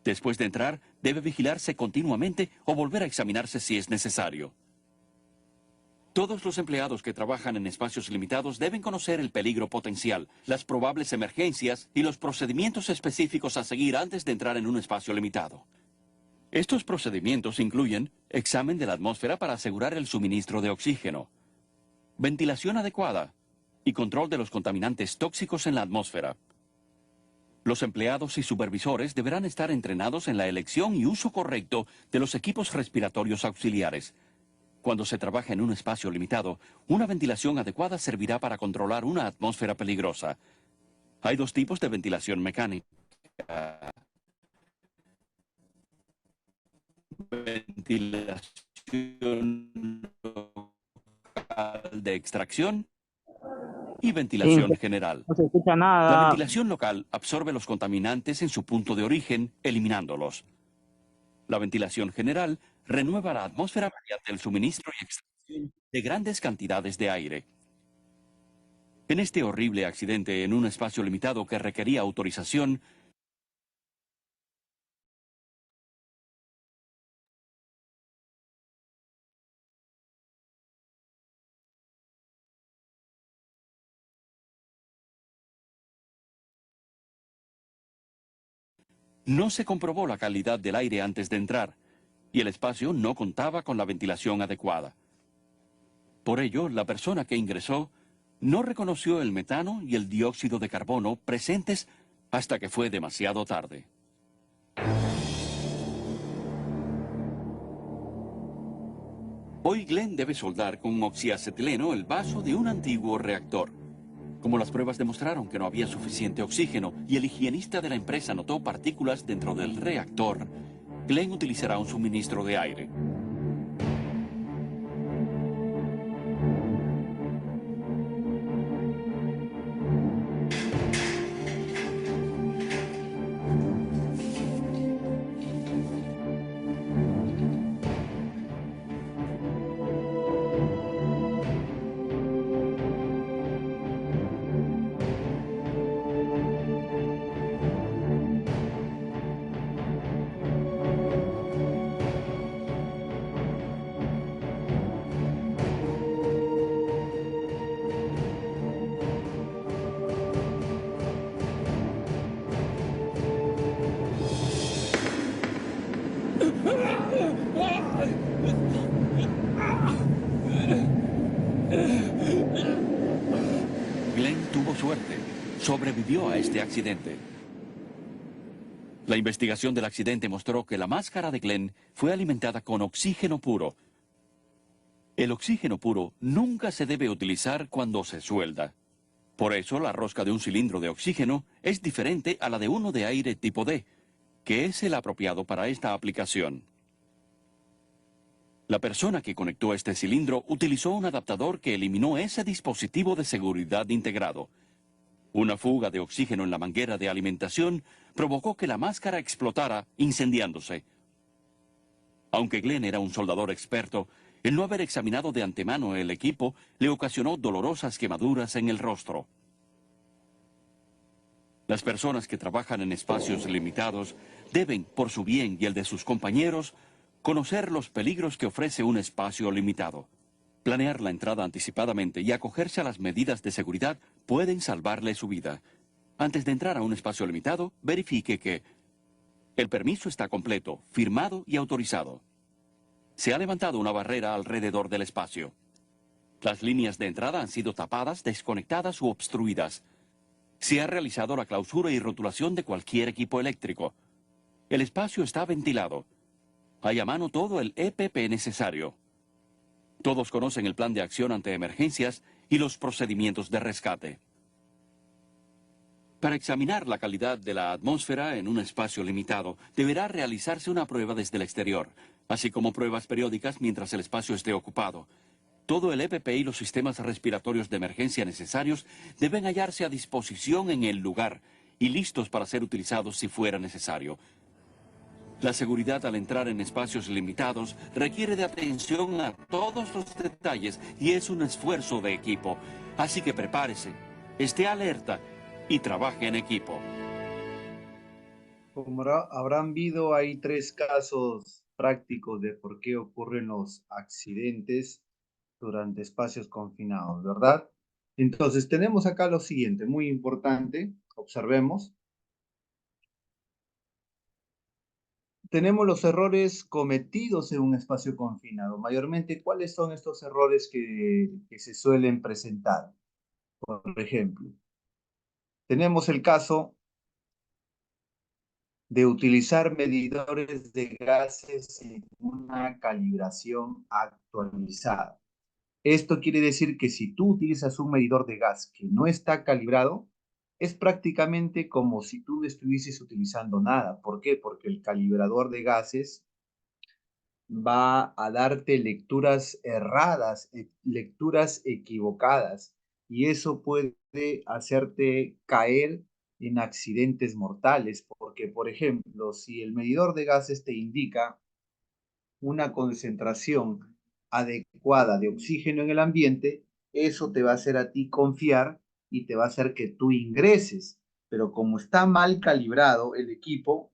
Después de entrar, debe vigilarse continuamente o volver a examinarse si es necesario. Todos los empleados que trabajan en espacios limitados deben conocer el peligro potencial, las probables emergencias y los procedimientos específicos a seguir antes de entrar en un espacio limitado. Estos procedimientos incluyen examen de la atmósfera para asegurar el suministro de oxígeno, ventilación adecuada y control de los contaminantes tóxicos en la atmósfera. Los empleados y supervisores deberán estar entrenados en la elección y uso correcto de los equipos respiratorios auxiliares. Cuando se trabaja en un espacio limitado, una ventilación adecuada servirá para controlar una atmósfera peligrosa. Hay dos tipos de ventilación mecánica. Ventilación local de extracción y ventilación general. No se escucha nada. La ventilación local absorbe los contaminantes en su punto de origen, eliminándolos. La ventilación general renueva la atmósfera mediante el suministro y extracción de grandes cantidades de aire. En este horrible accidente en un espacio limitado que requería autorización, no se comprobó la calidad del aire antes de entrar, y el espacio no contaba con la ventilación adecuada. Por ello, la persona que ingresó no reconoció el metano y el dióxido de carbono presentes hasta que fue demasiado tarde. Hoy Glenn debe soldar con oxiacetileno el vaso de un antiguo reactor. Como las pruebas demostraron que no había suficiente oxígeno y el higienista de la empresa notó partículas dentro del reactor, Glenn utilizará un suministro de aire. suerte, sobrevivió a este accidente. La investigación del accidente mostró que la máscara de Glenn fue alimentada con oxígeno puro. El oxígeno puro nunca se debe utilizar cuando se suelda. Por eso, la rosca de un cilindro de oxígeno es diferente a la de uno de aire tipo D, que es el apropiado para esta aplicación. La persona que conectó este cilindro utilizó un adaptador que eliminó ese dispositivo de seguridad integrado. Una fuga de oxígeno en la manguera de alimentación provocó que la máscara explotara, incendiándose. Aunque Glenn era un soldador experto, el no haber examinado de antemano el equipo le ocasionó dolorosas quemaduras en el rostro. Las personas que trabajan en espacios limitados deben, por su bien y el de sus compañeros, conocer los peligros que ofrece un espacio limitado. Planear la entrada anticipadamente y acogerse a las medidas de seguridad pueden salvarle su vida. Antes de entrar a un espacio limitado, verifique que el permiso está completo, firmado y autorizado. Se ha levantado una barrera alrededor del espacio. Las líneas de entrada han sido tapadas, desconectadas u obstruidas. Se ha realizado la clausura y rotulación de cualquier equipo eléctrico. El espacio está ventilado. Hay a mano todo el EPP necesario. Todos conocen el plan de acción ante emergencias y los procedimientos de rescate. Para examinar la calidad de la atmósfera en un espacio limitado, deberá realizarse una prueba desde el exterior, así como pruebas periódicas mientras el espacio esté ocupado. Todo el EPP y los sistemas respiratorios de emergencia necesarios deben hallarse a disposición en el lugar y listos para ser utilizados si fuera necesario. La seguridad al entrar en espacios limitados requiere de atención a todos los detalles y es un esfuerzo de equipo. Así que prepárese, esté alerta y trabaje en equipo. Como habrán visto, hay 3 casos prácticos de por qué ocurren los accidentes durante espacios confinados, ¿verdad? Entonces, tenemos acá lo siguiente, muy importante, observemos. Tenemos los errores cometidos en un espacio confinado. Mayormente, ¿cuáles son estos errores que se suelen presentar? Por ejemplo, tenemos el caso de utilizar medidores de gases sin una calibración actualizada. Esto quiere decir que si tú utilizas un medidor de gas que no está calibrado, es prácticamente como si tú no estuvieses utilizando nada. ¿Por qué? Porque el calibrador de gases va a darte lecturas erradas, lecturas equivocadas, y eso puede hacerte caer en accidentes mortales, porque, por ejemplo, si el medidor de gases te indica una concentración adecuada de oxígeno en el ambiente, eso te va a hacer a ti confiar y te va a hacer que tú ingreses. Pero como está mal calibrado el equipo,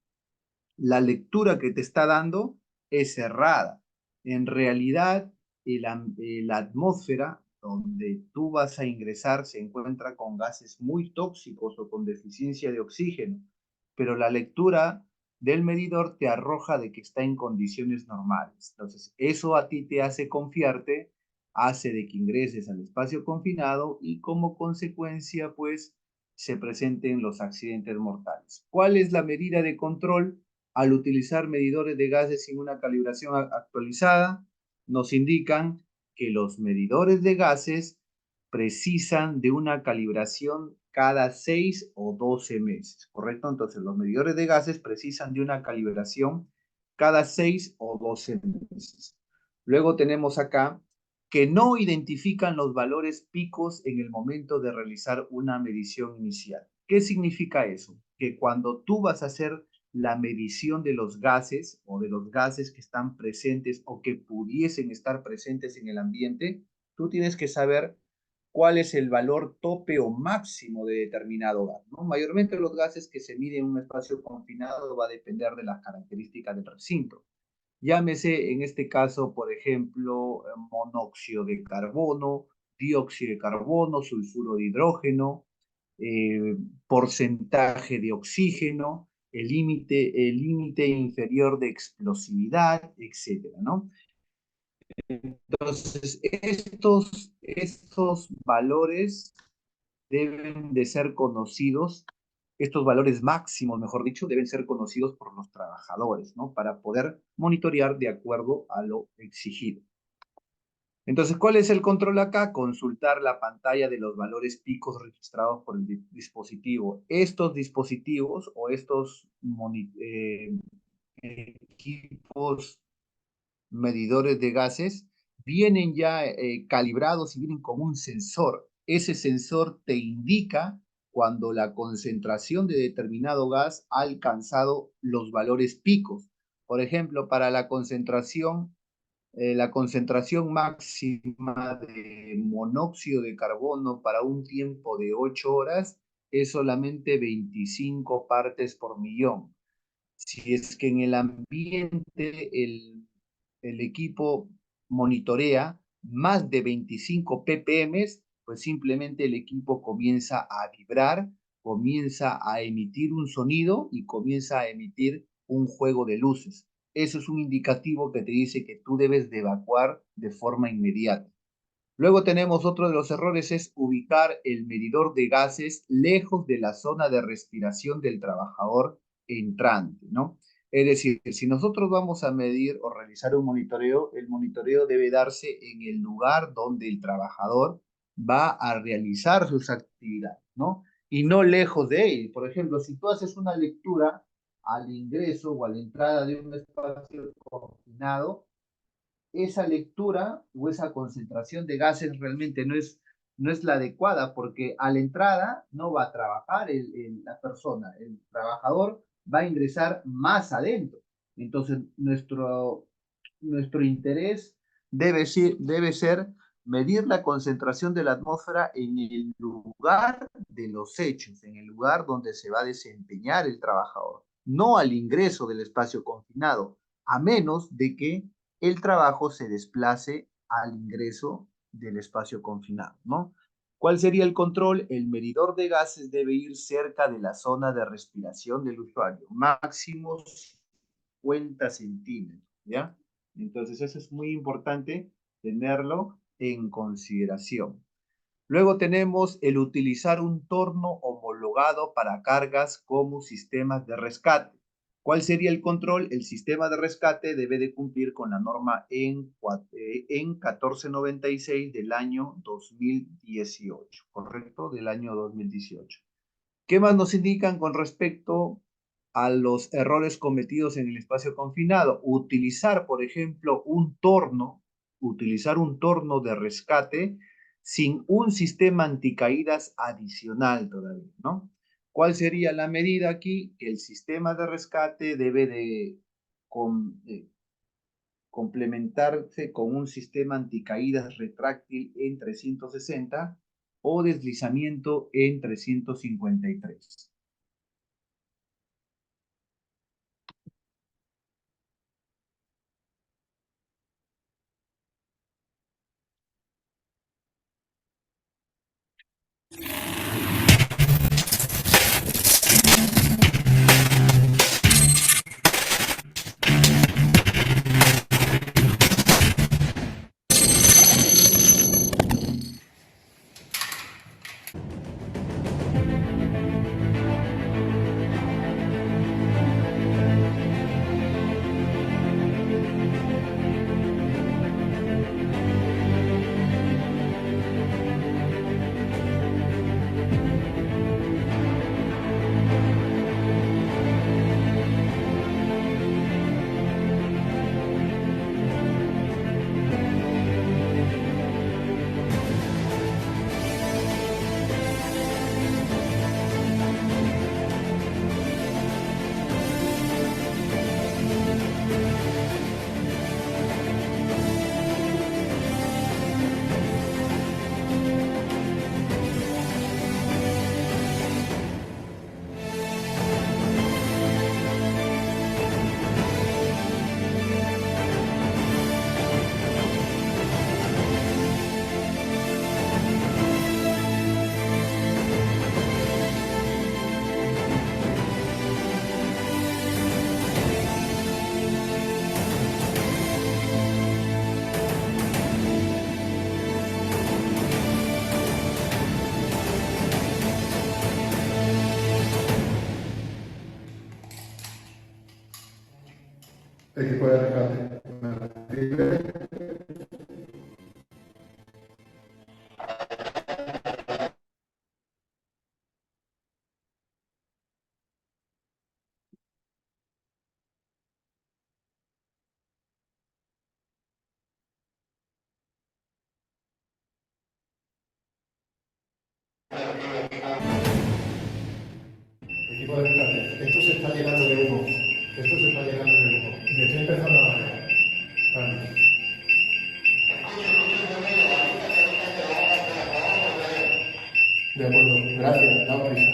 la lectura que te está dando es errada. En realidad, la atmósfera donde tú vas a ingresar se encuentra con gases muy tóxicos o con deficiencia de oxígeno, pero la lectura del medidor te arroja de que está en condiciones normales. Entonces, eso a ti te hace confiarte, hace de que ingreses al espacio confinado y como consecuencia, pues, se presenten los accidentes mortales. ¿Cuál es la medida de control al utilizar medidores de gases sin una calibración actualizada? Nos indican que los medidores de gases precisan de una calibración cada 6 o 12 meses, ¿correcto? Entonces, los medidores de gases precisan de una calibración cada 6 o 12 meses. Luego tenemos acá que no identifican los valores picos en el momento de realizar una medición inicial. ¿Qué significa eso? Que cuando tú vas a hacer la medición de los gases o de los gases que están presentes o que pudiesen estar presentes en el ambiente, tú tienes que saber cuál es el valor tope o máximo de determinado gas, ¿no? Mayormente los gases que se miden en un espacio confinado va a depender de las características del recinto. Llámese en este caso, por ejemplo, monóxido de carbono, dióxido de carbono, sulfuro de hidrógeno, porcentaje de oxígeno, el límite inferior de explosividad, etcétera, ¿no? Entonces, estos valores deben de ser conocidos, estos valores máximos, mejor dicho, deben ser conocidos por los trabajadores, ¿no? Para poder monitorear de acuerdo a lo exigido. Entonces, ¿cuál es el control acá? Consultar la pantalla de los valores picos registrados por el dispositivo. Estos dispositivos o estos equipos medidores de gases vienen ya calibrados y vienen con un sensor. Ese sensor te indica cuando la concentración de determinado gas ha alcanzado los valores picos. Por ejemplo, para la concentración máxima de monóxido de carbono para un tiempo de 8 horas es solamente 25 partes por millón. Si es que en el ambiente el equipo monitorea más de 25 ppm, pues simplemente el equipo comienza a vibrar, comienza a emitir un sonido y comienza a emitir un juego de luces. Eso es un indicativo que te dice que tú debes de evacuar de forma inmediata. Luego tenemos otro de los errores, es ubicar el medidor de gases lejos de la zona de respiración del trabajador entrante, ¿no? Es decir, si nosotros vamos a medir o realizar un monitoreo, el monitoreo debe darse en el lugar donde el trabajador va a realizar sus actividades, ¿no? Y no lejos de él. Por ejemplo, si tú haces una lectura al ingreso o a la entrada de un espacio confinado, esa lectura o esa concentración de gases realmente no es la adecuada, porque a la entrada no va a trabajar la persona, el trabajador va a ingresar más adentro. Entonces, nuestro interés debe ser medir la concentración de la atmósfera en el lugar de los hechos, en el lugar donde se va a desempeñar el trabajador, no al ingreso del espacio confinado, a menos de que el trabajo se desplace al ingreso del espacio confinado, ¿no? ¿Cuál sería el control? El medidor de gases debe ir cerca de la zona de respiración del usuario, máximo 50 centímetros, ¿ya? Entonces eso es muy importante tenerlo en consideración. Luego tenemos el utilizar un torno homologado para cargas como sistemas de rescate. ¿Cuál sería el control? El sistema de rescate debe de cumplir con la norma en 1496 del año 2018, ¿correcto? Del año 2018. ¿Qué más nos indican con respecto a los errores cometidos en el espacio confinado? Utilizar, por ejemplo, utilizar un torno de rescate sin un sistema anticaídas adicional todavía, ¿no? ¿Cuál sería la medida aquí? Que el sistema de rescate debe de complementarse con un sistema anticaídas retráctil en 360 o deslizamiento en 353. Equipo de rescate. ¿Me recibe? Equipo de rescate. Esto se está llenando de humo. Esto se está llenando de humo. Me estoy empezando a marear. Vale. De acuerdo. Gracias. Damos prisa.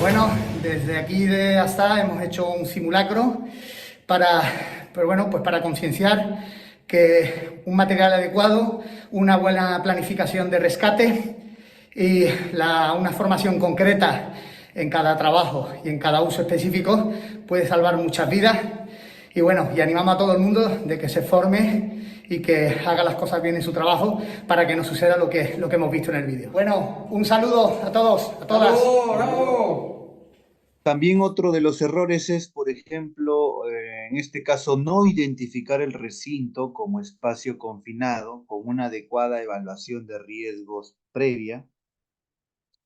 Bueno, desde aquí de Asta hemos hecho un simulacro para concienciar que un material adecuado, una buena planificación de rescate y una formación concreta en cada trabajo y en cada uso específico puede salvar muchas vidas. Y bueno, y animamos a todo el mundo de que se forme y que haga las cosas bien en su trabajo para que no suceda lo que hemos visto en el vídeo. Bueno, un saludo a todos, a todas. ¡Bravo, bravo! También otro de los errores es, por ejemplo, en este caso, no identificar el recinto como espacio confinado con una adecuada evaluación de riesgos previa,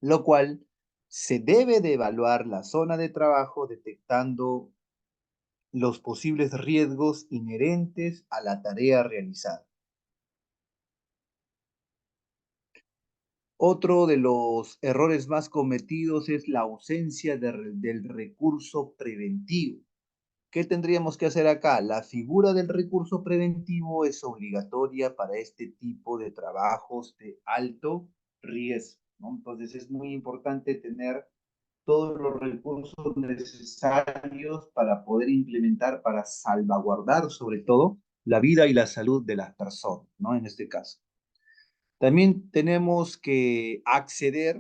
lo cual se debe de evaluar la zona de trabajo detectando los posibles riesgos inherentes a la tarea realizada. Otro de los errores más cometidos es la ausencia del recurso preventivo. ¿Qué tendríamos que hacer acá? La figura del recurso preventivo es obligatoria para este tipo de trabajos de alto riesgo, ¿no? Entonces es muy importante tener todos los recursos necesarios para poder implementar, para salvaguardar sobre todo la vida y la salud de las personas, ¿no? En este caso. También tenemos que acceder,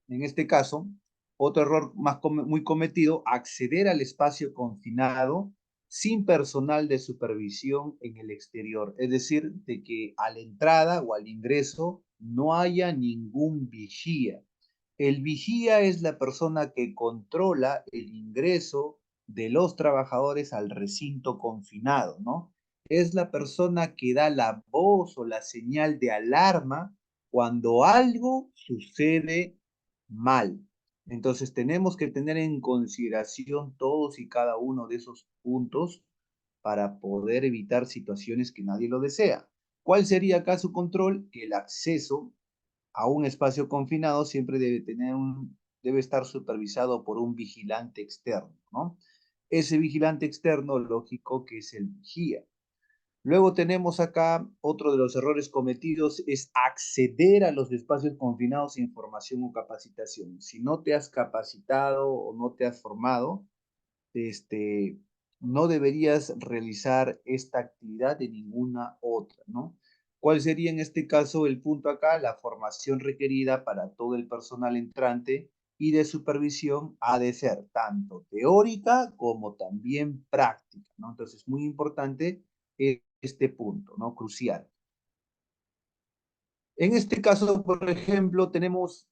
en este caso, otro error muy cometido, acceder al espacio confinado sin personal de supervisión en el exterior. Es decir, de que a la entrada o al ingreso no haya ningún vigía. El vigía es la persona que controla el ingreso de los trabajadores al recinto confinado, ¿no? Es la persona que da la voz o la señal de alarma cuando algo sucede mal. Entonces tenemos que tener en consideración todos y cada uno de esos puntos para poder evitar situaciones que nadie lo desea. ¿Cuál sería acá su control? Que el acceso a un espacio confinado siempre debe estar supervisado por un vigilante externo, ¿no? Ese vigilante externo, lógico que es el vigía. Luego tenemos acá otro de los errores cometidos es acceder a los espacios confinados sin formación o capacitación. Si no te has capacitado o no te has formado, no deberías realizar esta actividad de ninguna otra, ¿no? ¿Cuál sería en este caso el punto acá? La formación requerida para todo el personal entrante y de supervisión ha de ser tanto teórica como también práctica, ¿no? Entonces, muy importante este punto, ¿no? Crucial. En este caso, por ejemplo, tenemos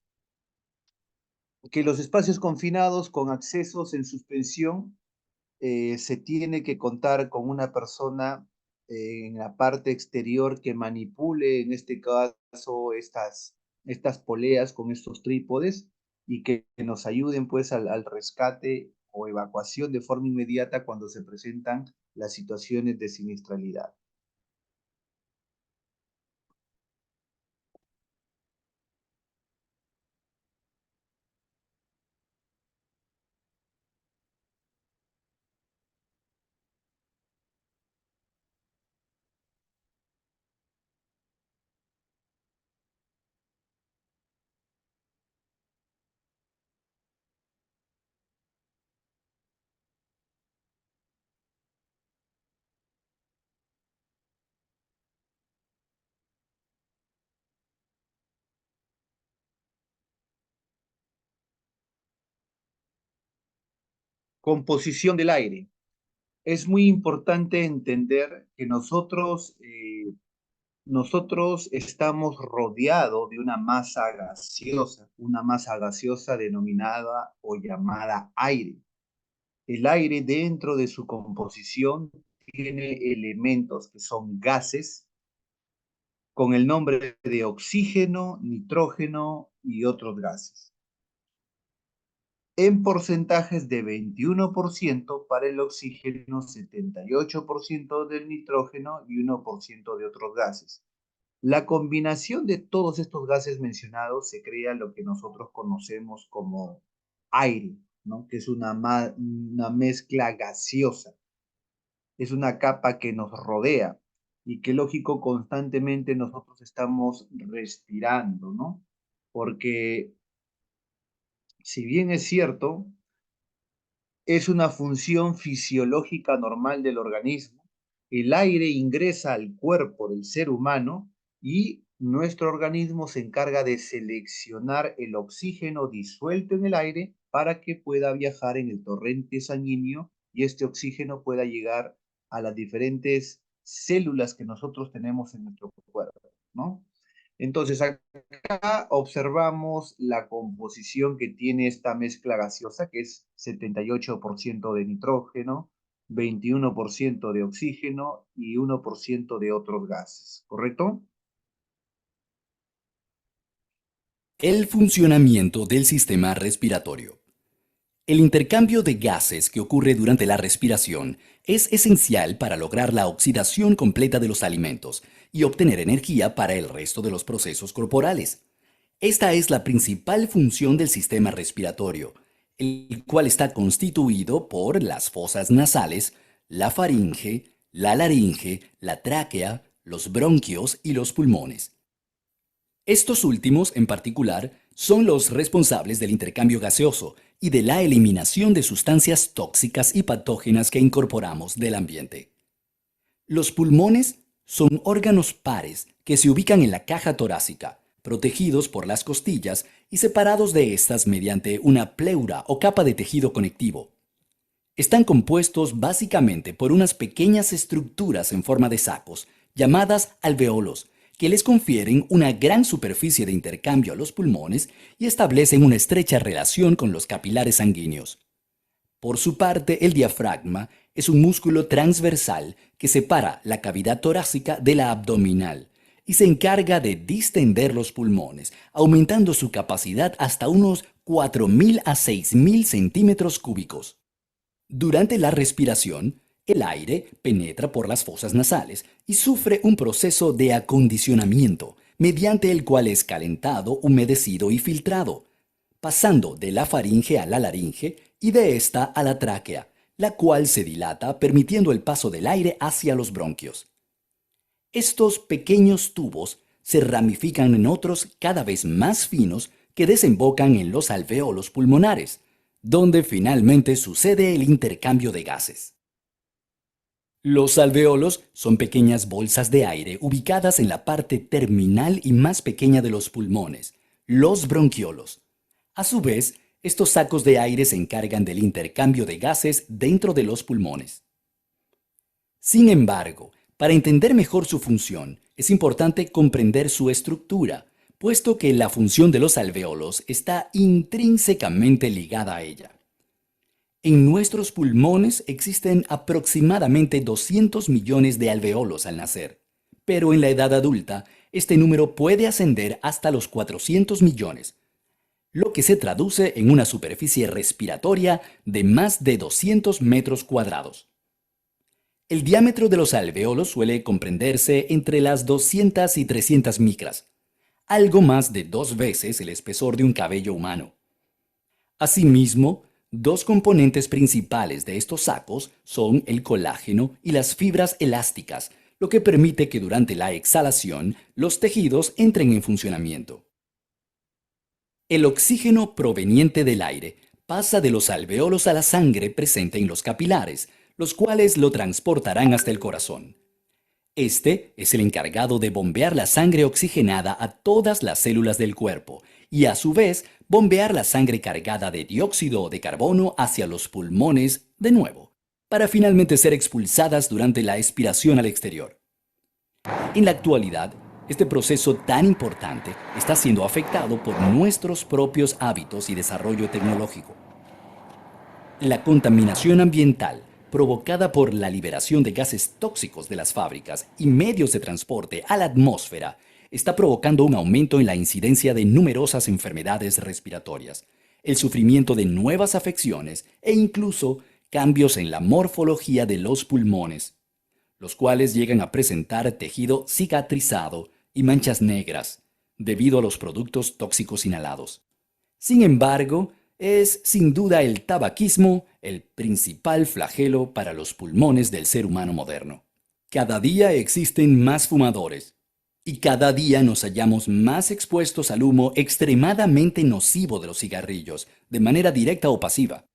que los espacios confinados con accesos en suspensión se tiene que contar con una persona en la parte exterior que manipule, en este caso, estas poleas con estos trípodes y que nos ayuden pues al rescate o evacuación de forma inmediata cuando se presentan las situaciones de siniestralidad. Composición del aire. Es muy importante entender que nosotros estamos rodeados de una masa gaseosa denominada o llamada aire. El aire dentro de su composición tiene elementos que son gases con el nombre de oxígeno, nitrógeno y otros gases. En porcentajes de 21% para el oxígeno, 78% del nitrógeno y 1% de otros gases. La combinación de todos estos gases mencionados se crea lo que nosotros conocemos como aire, ¿no? Que es una mezcla gaseosa. Es una capa que nos rodea y que, lógico, constantemente nosotros estamos respirando, ¿no? Porque si bien es cierto, es una función fisiológica normal del organismo, el aire ingresa al cuerpo del ser humano y nuestro organismo se encarga de seleccionar el oxígeno disuelto en el aire para que pueda viajar en el torrente sanguíneo y este oxígeno pueda llegar a las diferentes células que nosotros tenemos en nuestro cuerpo, ¿no? Entonces, acá observamos la composición que tiene esta mezcla gaseosa, que es 78% de nitrógeno, 21% de oxígeno y 1% de otros gases, ¿correcto? El funcionamiento del sistema respiratorio. El intercambio de gases que ocurre durante la respiración es esencial para lograr la oxidación completa de los alimentos y obtener energía para el resto de los procesos corporales. Esta es la principal función del sistema respiratorio, el cual está constituido por las fosas nasales, la faringe, la laringe, la tráquea, los bronquios y los pulmones. Estos últimos, en particular, son los responsables del intercambio gaseoso y de la eliminación de sustancias tóxicas y patógenas que incorporamos del ambiente. Los pulmones son órganos pares que se ubican en la caja torácica, protegidos por las costillas y separados de estas mediante una pleura o capa de tejido conectivo. Están compuestos básicamente por unas pequeñas estructuras en forma de sacos, llamadas alveolos, que les confieren una gran superficie de intercambio a los pulmones y establecen una estrecha relación con los capilares sanguíneos. Por su parte, el diafragma es un músculo transversal que separa la cavidad torácica de la abdominal y se encarga de distender los pulmones, aumentando su capacidad hasta unos 4.000 a 6.000 centímetros cúbicos. Durante la respiración, el aire penetra por las fosas nasales y sufre un proceso de acondicionamiento, mediante el cual es calentado, humedecido y filtrado, pasando de la faringe a la laringe y de esta a la tráquea, la cual se dilata permitiendo el paso del aire hacia los bronquios. Estos pequeños tubos se ramifican en otros cada vez más finos que desembocan en los alvéolos pulmonares, donde finalmente sucede el intercambio de gases. Los alvéolos son pequeñas bolsas de aire ubicadas en la parte terminal y más pequeña de los pulmones, los bronquiolos. A su vez, estos sacos de aire se encargan del intercambio de gases dentro de los pulmones. Sin embargo, para entender mejor su función, es importante comprender su estructura, puesto que la función de los alvéolos está intrínsecamente ligada a ella. En nuestros pulmones existen aproximadamente 200 millones de alvéolos al nacer, pero en la edad adulta este número puede ascender hasta los 400 millones, lo que se traduce en una superficie respiratoria de más de 200 metros cuadrados. El diámetro de los alvéolos suele comprenderse entre las 200 y 300 micras, algo más de 2 veces el espesor de un cabello humano. Asimismo, dos componentes principales de estos sacos son el colágeno y las fibras elásticas, lo que permite que durante la exhalación los tejidos entren en funcionamiento. El oxígeno proveniente del aire pasa de los alvéolos a la sangre presente en los capilares, los cuales lo transportarán hasta el corazón. Este es el encargado de bombear la sangre oxigenada a todas las células del cuerpo y a su vez bombear la sangre cargada de dióxido de carbono hacia los pulmones de nuevo, para finalmente ser expulsadas durante la expiración al exterior. En la actualidad, este proceso tan importante está siendo afectado por nuestros propios hábitos y desarrollo tecnológico. La contaminación ambiental provocada por la liberación de gases tóxicos de las fábricas y medios de transporte a la atmósfera está provocando un aumento en la incidencia de numerosas enfermedades respiratorias, el sufrimiento de nuevas afecciones e incluso cambios en la morfología de los pulmones, los cuales llegan a presentar tejido cicatrizado y manchas negras debido a los productos tóxicos inhalados. Sin embargo, es sin duda el tabaquismo el principal flagelo para los pulmones del ser humano moderno. Cada día existen más fumadores y cada día nos hallamos más expuestos al humo extremadamente nocivo de los cigarrillos, de manera directa o pasiva.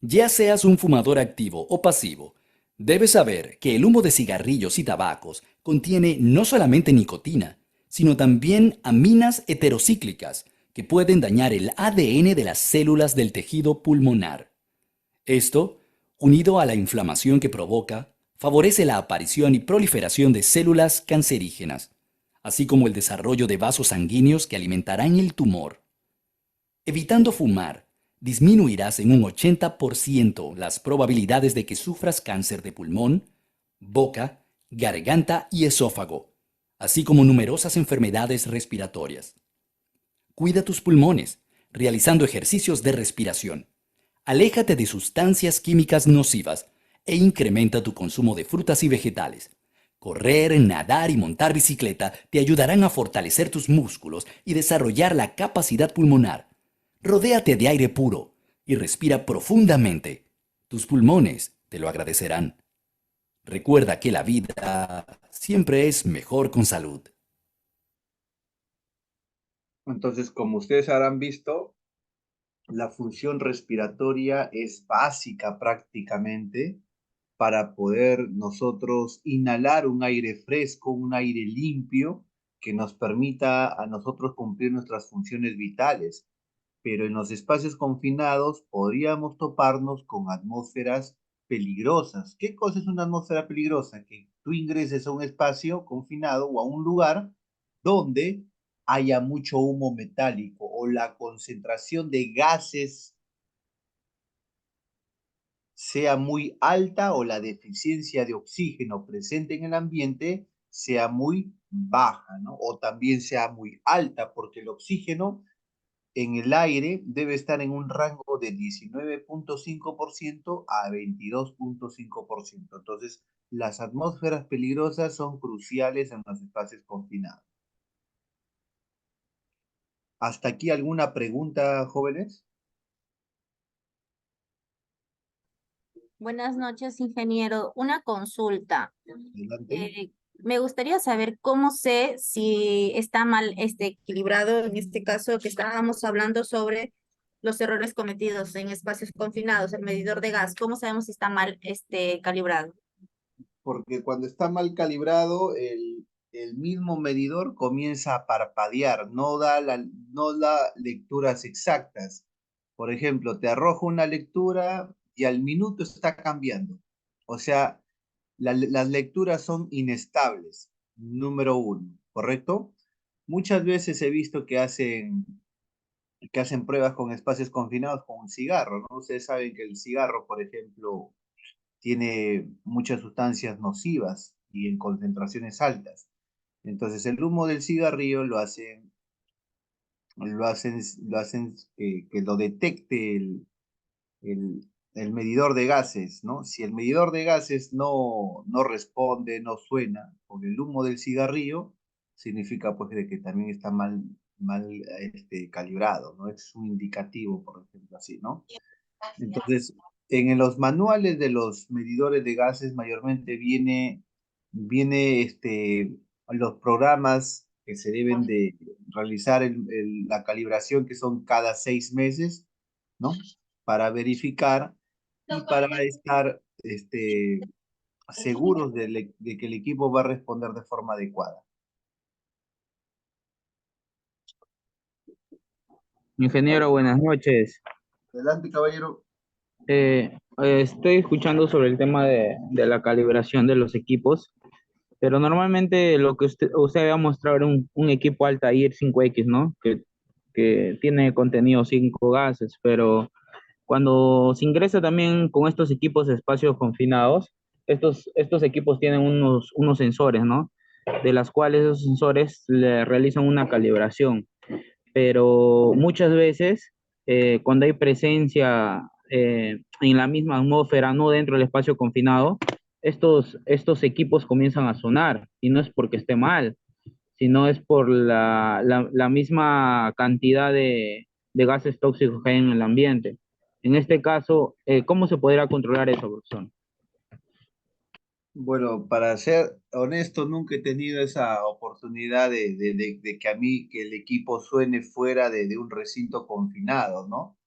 Ya seas un fumador activo o pasivo, debes saber que el humo de cigarrillos y tabacos contiene no solamente nicotina, sino también aminas heterocíclicas, que pueden dañar el ADN de las células del tejido pulmonar. Esto, unido a la inflamación que provoca, favorece la aparición y proliferación de células cancerígenas, así como el desarrollo de vasos sanguíneos que alimentarán el tumor. Evitando fumar, disminuirás en un 80% las probabilidades de que sufras cáncer de pulmón, boca, garganta y esófago, así como numerosas enfermedades respiratorias. Cuida tus pulmones, realizando ejercicios de respiración. Aléjate de sustancias químicas nocivas e incrementa tu consumo de frutas y vegetales. Correr, nadar y montar bicicleta te ayudarán a fortalecer tus músculos y desarrollar la capacidad pulmonar. Rodéate de aire puro y respira profundamente. Tus pulmones te lo agradecerán. Recuerda que la vida siempre es mejor con salud. Entonces, como ustedes habrán visto, la función respiratoria es básica prácticamente para poder nosotros inhalar un aire fresco, un aire limpio que nos permita a nosotros cumplir nuestras funciones vitales. Pero en los espacios confinados podríamos toparnos con atmósferas peligrosas. ¿Qué cosa es una atmósfera peligrosa? Que tú ingreses a un espacio confinado o a un lugar donde haya mucho humo metálico o la concentración de gases sea muy alta o la deficiencia de oxígeno presente en el ambiente sea muy baja, ¿no? O también sea muy alta, porque el oxígeno en el aire debe estar en un rango de 19.5% a 22.5%. Entonces, las atmósferas peligrosas son cruciales en los espacios confinados. ¿Hasta aquí alguna pregunta, jóvenes? Buenas noches, ingeniero. Una consulta. Adelante. Me gustaría saber cómo sé si está mal equilibrado, en este caso que estábamos hablando sobre los errores cometidos en espacios confinados, el medidor de gas. ¿Cómo sabemos si está mal calibrado? Porque cuando está mal calibrado, el mismo medidor comienza a parpadear, no da lecturas exactas. Por ejemplo, te arroja una lectura y al minuto está cambiando. O sea, las lecturas son inestables, número uno, ¿correcto? Muchas veces he visto que hacen pruebas con espacios confinados con un cigarro, ¿no? Ustedes saben que el cigarro, por ejemplo, tiene muchas sustancias nocivas y en concentraciones altas. Entonces el humo del cigarrillo lo hacen que lo detecte el medidor de gases, ¿no? Si el medidor de gases no responde, no suena con el humo del cigarrillo, significa pues de que también está mal calibrado, ¿no? Es un indicativo, por ejemplo, así, ¿no? Entonces, en los manuales de los medidores de gases mayormente viene los programas que se deben de realizar la calibración que son cada 6 meses, ¿no? Para verificar y para estar seguros de que el equipo va a responder de forma adecuada. Ingeniero, buenas noches. Adelante, caballero. Estoy escuchando sobre el tema de la calibración de los equipos, pero normalmente lo que usted va a mostrar era un equipo Altair 5X, ¿no? Que tiene contenido 5 gases, pero cuando se ingresa también con estos equipos de espacios confinados, estos equipos tienen unos sensores, ¿no? De las cuales esos sensores le realizan una calibración, pero muchas veces cuando hay presencia en la misma atmósfera, no dentro del espacio confinado, estos equipos comienzan a sonar y no es porque esté mal, sino es por la misma cantidad de gases tóxicos que hay en el ambiente. En este caso, ¿cómo se podrá controlar eso, profesor? Bueno, para ser honesto, nunca he tenido esa oportunidad de que el equipo suene fuera de un recinto confinado, ¿no?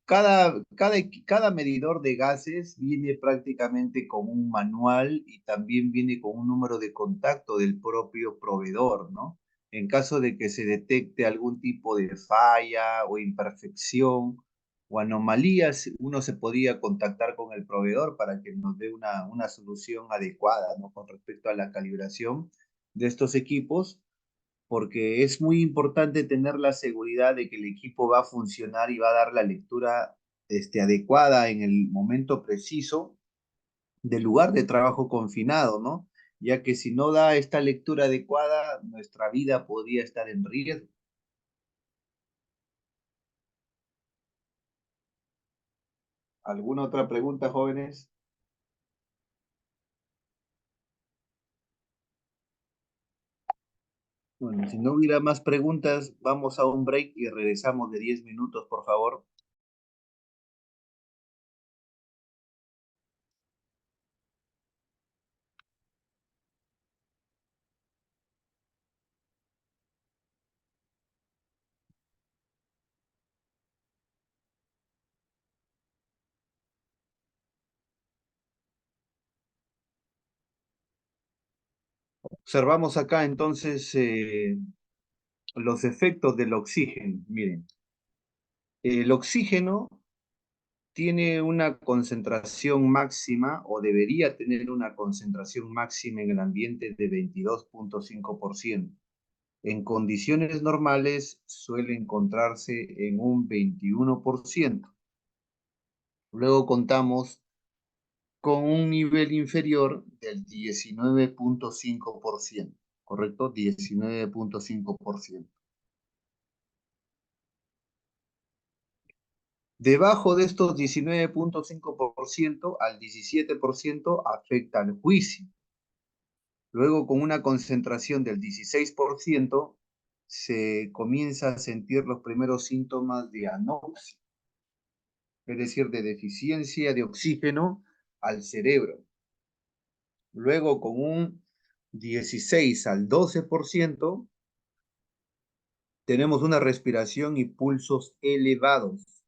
Cada medidor de gases viene prácticamente con un manual y también viene con un número de contacto del propio proveedor, ¿no? En caso de que se detecte algún tipo de falla o imperfección o anomalías, uno se podría contactar con el proveedor para que nos dé una solución adecuada, ¿no? Con respecto a la calibración de estos equipos, porque es muy importante tener la seguridad de que el equipo va a funcionar y va a dar la lectura adecuada en el momento preciso del lugar de trabajo confinado, ¿no? Ya que si no da esta lectura adecuada, nuestra vida podría estar en riesgo. ¿Alguna otra pregunta, jóvenes? Bueno, si no hubiera más preguntas, vamos a un break y regresamos de 10 minutos, por favor. Observamos acá entonces los efectos del oxígeno. Miren, el oxígeno tiene una concentración máxima o debería tener una concentración máxima en el ambiente de 22.5%. En condiciones normales suele encontrarse en un 21%. Luego contamos con un nivel inferior del 19.5%, ¿correcto? 19.5%. Debajo de estos 19.5% al 17% afecta al juicio. Luego, con una concentración del 16%, se comienza a sentir los primeros síntomas de anoxia, es decir, de deficiencia de oxígeno al cerebro. Luego, con un 16 al 12%, tenemos una respiración y pulsos elevados.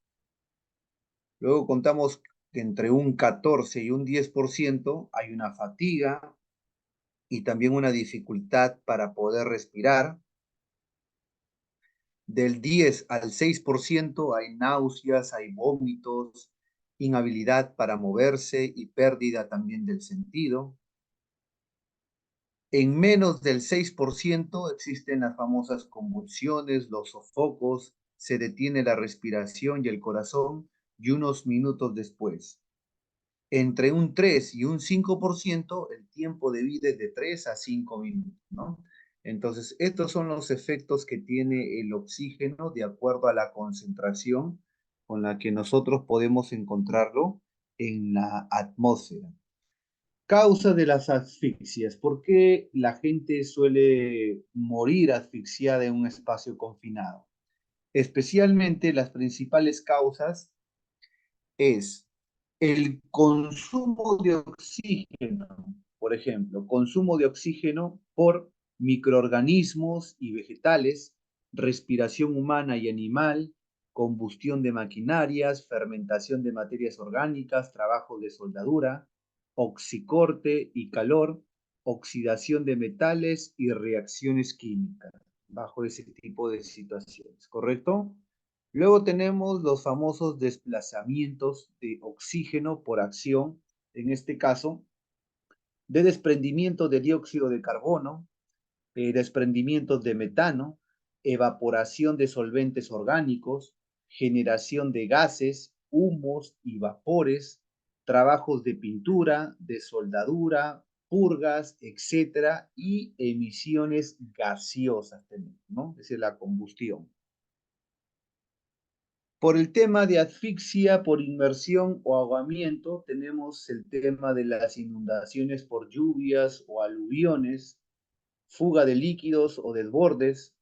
Luego contamos que entre un 14 y un 10% hay una fatiga y también una dificultad para poder respirar. Del 10 al 6% hay náuseas, hay vómitos, inhabilidad para moverse y pérdida también del sentido. En menos del 6% existen las famosas convulsiones, los sofocos, se detiene la respiración y el corazón y unos minutos después. Entre un 3 y un 5%, el tiempo de vida es de 3 a 5 minutos, ¿no? Entonces, estos son los efectos que tiene el oxígeno de acuerdo a la concentración con la que nosotros podemos encontrarlo en la atmósfera. Causa de las asfixias. ¿Por qué la gente suele morir asfixiada en un espacio confinado? Especialmente las principales causas es el consumo de oxígeno, por ejemplo, consumo de oxígeno por microorganismos y vegetales, respiración humana y animal, combustión de maquinarias, fermentación de materias orgánicas, trabajo de soldadura, oxicorte y calor, oxidación de metales y reacciones químicas, bajo ese tipo de situaciones, ¿correcto? Luego tenemos los famosos desplazamientos de oxígeno por acción, en este caso, de desprendimiento de dióxido de carbono, desprendimientos de metano, evaporación de solventes orgánicos, generación de gases, humos y vapores, trabajos de pintura, de soldadura, purgas, etcétera, y emisiones gaseosas, ¿no? Es decir, la combustión. Por el tema de asfixia por inmersión o ahogamiento, tenemos el tema de las inundaciones por lluvias o aluviones, fuga de líquidos o desbordes,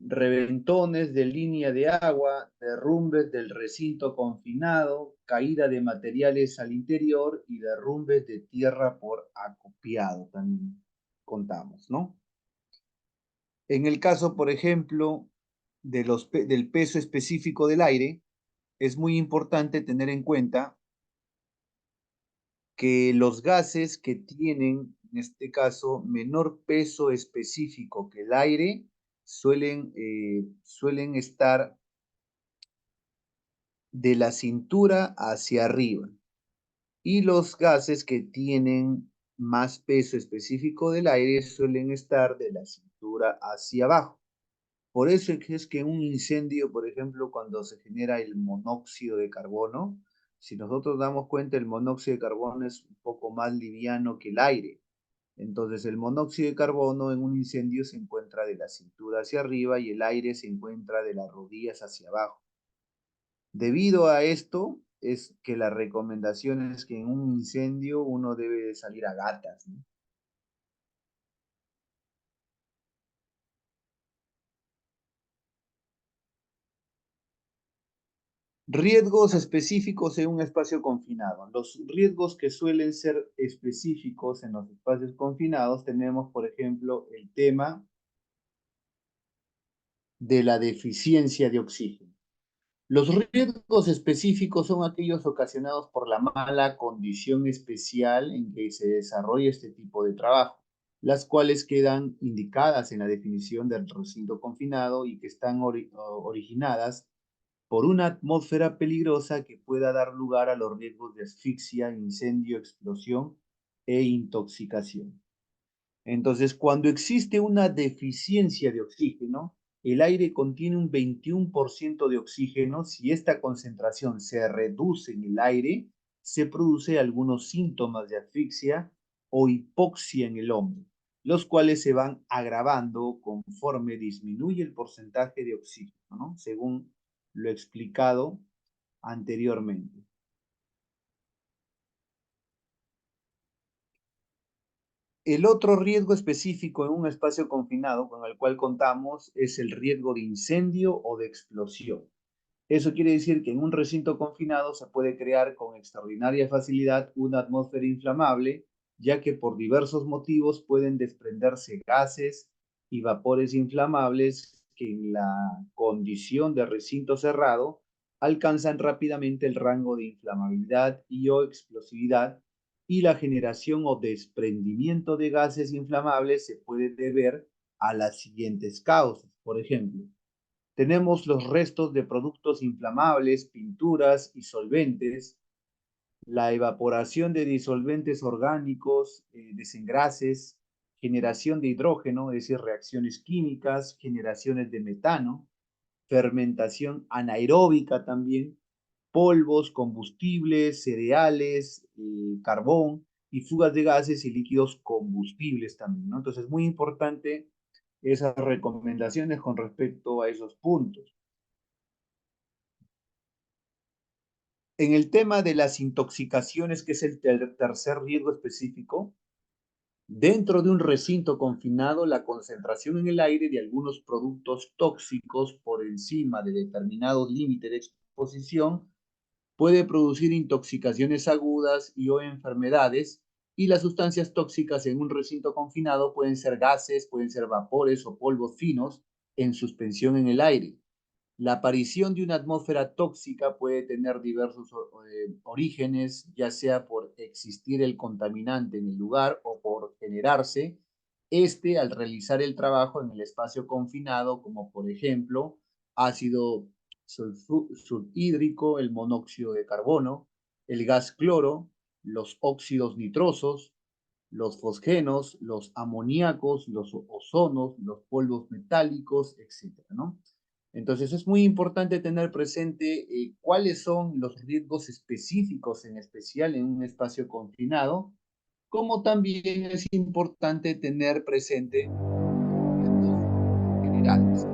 reventones de línea de agua, derrumbes del recinto confinado, caída de materiales al interior y derrumbes de tierra por acopiado, también contamos, ¿no? En el caso, por ejemplo, del peso específico del aire, es muy importante tener en cuenta que los gases que tienen, en este caso, menor peso específico que el aire, suelen estar de la cintura hacia arriba. Y los gases que tienen más peso específico del aire suelen estar de la cintura hacia abajo. Por eso es que en un incendio, por ejemplo, cuando se genera el monóxido de carbono, si nosotros damos cuenta, el monóxido de carbono es un poco más liviano que el aire. Entonces, el monóxido de carbono en un incendio se encuentra de la cintura hacia arriba y el aire se encuentra de las rodillas hacia abajo. Debido a esto, es que la recomendación es que en un incendio uno debe de salir a gatas, ¿no? Riesgos específicos en un espacio confinado. Los riesgos que suelen ser específicos en los espacios confinados tenemos, por ejemplo, el tema de la deficiencia de oxígeno. Los riesgos específicos son aquellos ocasionados por la mala condición especial en que se desarrolla este tipo de trabajo. las cuales quedan indicadas en la definición del recinto confinado y que están originadas por una atmósfera peligrosa que pueda dar lugar a los riesgos de asfixia, incendio, explosión e intoxicación. Entonces, cuando existe una deficiencia de oxígeno, el aire contiene un 21% de oxígeno. Si esta concentración se reduce en el aire, se produce algunos síntomas de asfixia o hipoxia en el hombre, los cuales se van agravando conforme disminuye el porcentaje de oxígeno, ¿no? Según lo explicado anteriormente. El otro riesgo específico en un espacio confinado con el cual contamos es el riesgo de incendio o de explosión. Eso quiere decir que en un recinto confinado se puede crear con extraordinaria facilidad una atmósfera inflamable, ya que por diversos motivos pueden desprenderse gases y vapores inflamables que en la condición de recinto cerrado alcanzan rápidamente el rango de inflamabilidad y o explosividad, y la generación o desprendimiento de gases inflamables se puede deber a las siguientes causas. Por ejemplo, tenemos los restos de productos inflamables, pinturas y solventes, la evaporación de disolventes orgánicos, desengrases, generación de hidrógeno, es decir, reacciones químicas, generaciones de metano, fermentación anaeróbica también, polvos, combustibles, cereales, carbón y fugas de gases y líquidos combustibles también, ¿no? Entonces es muy importante esas recomendaciones con respecto a esos puntos. En el tema de las intoxicaciones, que es el tercer riesgo específico, dentro de un recinto confinado, la concentración en el aire de algunos productos tóxicos por encima de determinados límites de exposición puede producir intoxicaciones agudas y o enfermedades, y las sustancias tóxicas en un recinto confinado pueden ser gases, pueden ser vapores o polvos finos en suspensión en el aire. La aparición de una atmósfera tóxica puede tener diversos orígenes, ya sea por existir el contaminante en el lugar o por generarse al realizar el trabajo en el espacio confinado, como por ejemplo ácido sulfhídrico, el monóxido de carbono, el gas cloro, los óxidos nitrosos, los fosgenos, los amoníacos, los ozonos, los polvos metálicos, etcétera, ¿no? Entonces es muy importante tener presente cuáles son los riesgos específicos, en especial en un espacio confinado, como también es importante tener presente riesgos generales.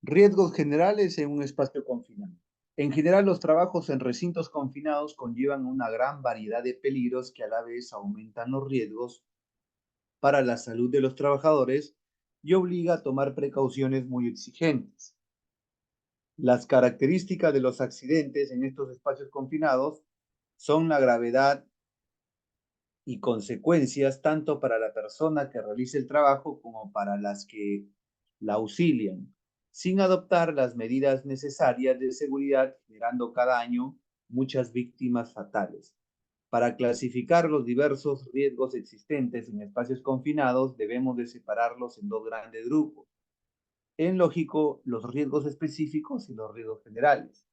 Riesgos generales en un espacio confinado. En general, los trabajos en recintos confinados conllevan una gran variedad de peligros que a la vez aumentan los riesgos para la salud de los trabajadores y obliga a tomar precauciones muy exigentes. Las características de los accidentes en estos espacios confinados son la gravedad y consecuencias tanto para la persona que realiza el trabajo como para las que la auxilian. sin adoptar las medidas necesarias de seguridad, generando cada año muchas víctimas fatales. Para clasificar los diversos riesgos existentes en espacios confinados, debemos de separarlos en dos grandes grupos. En lógico, los riesgos específicos y los riesgos generales.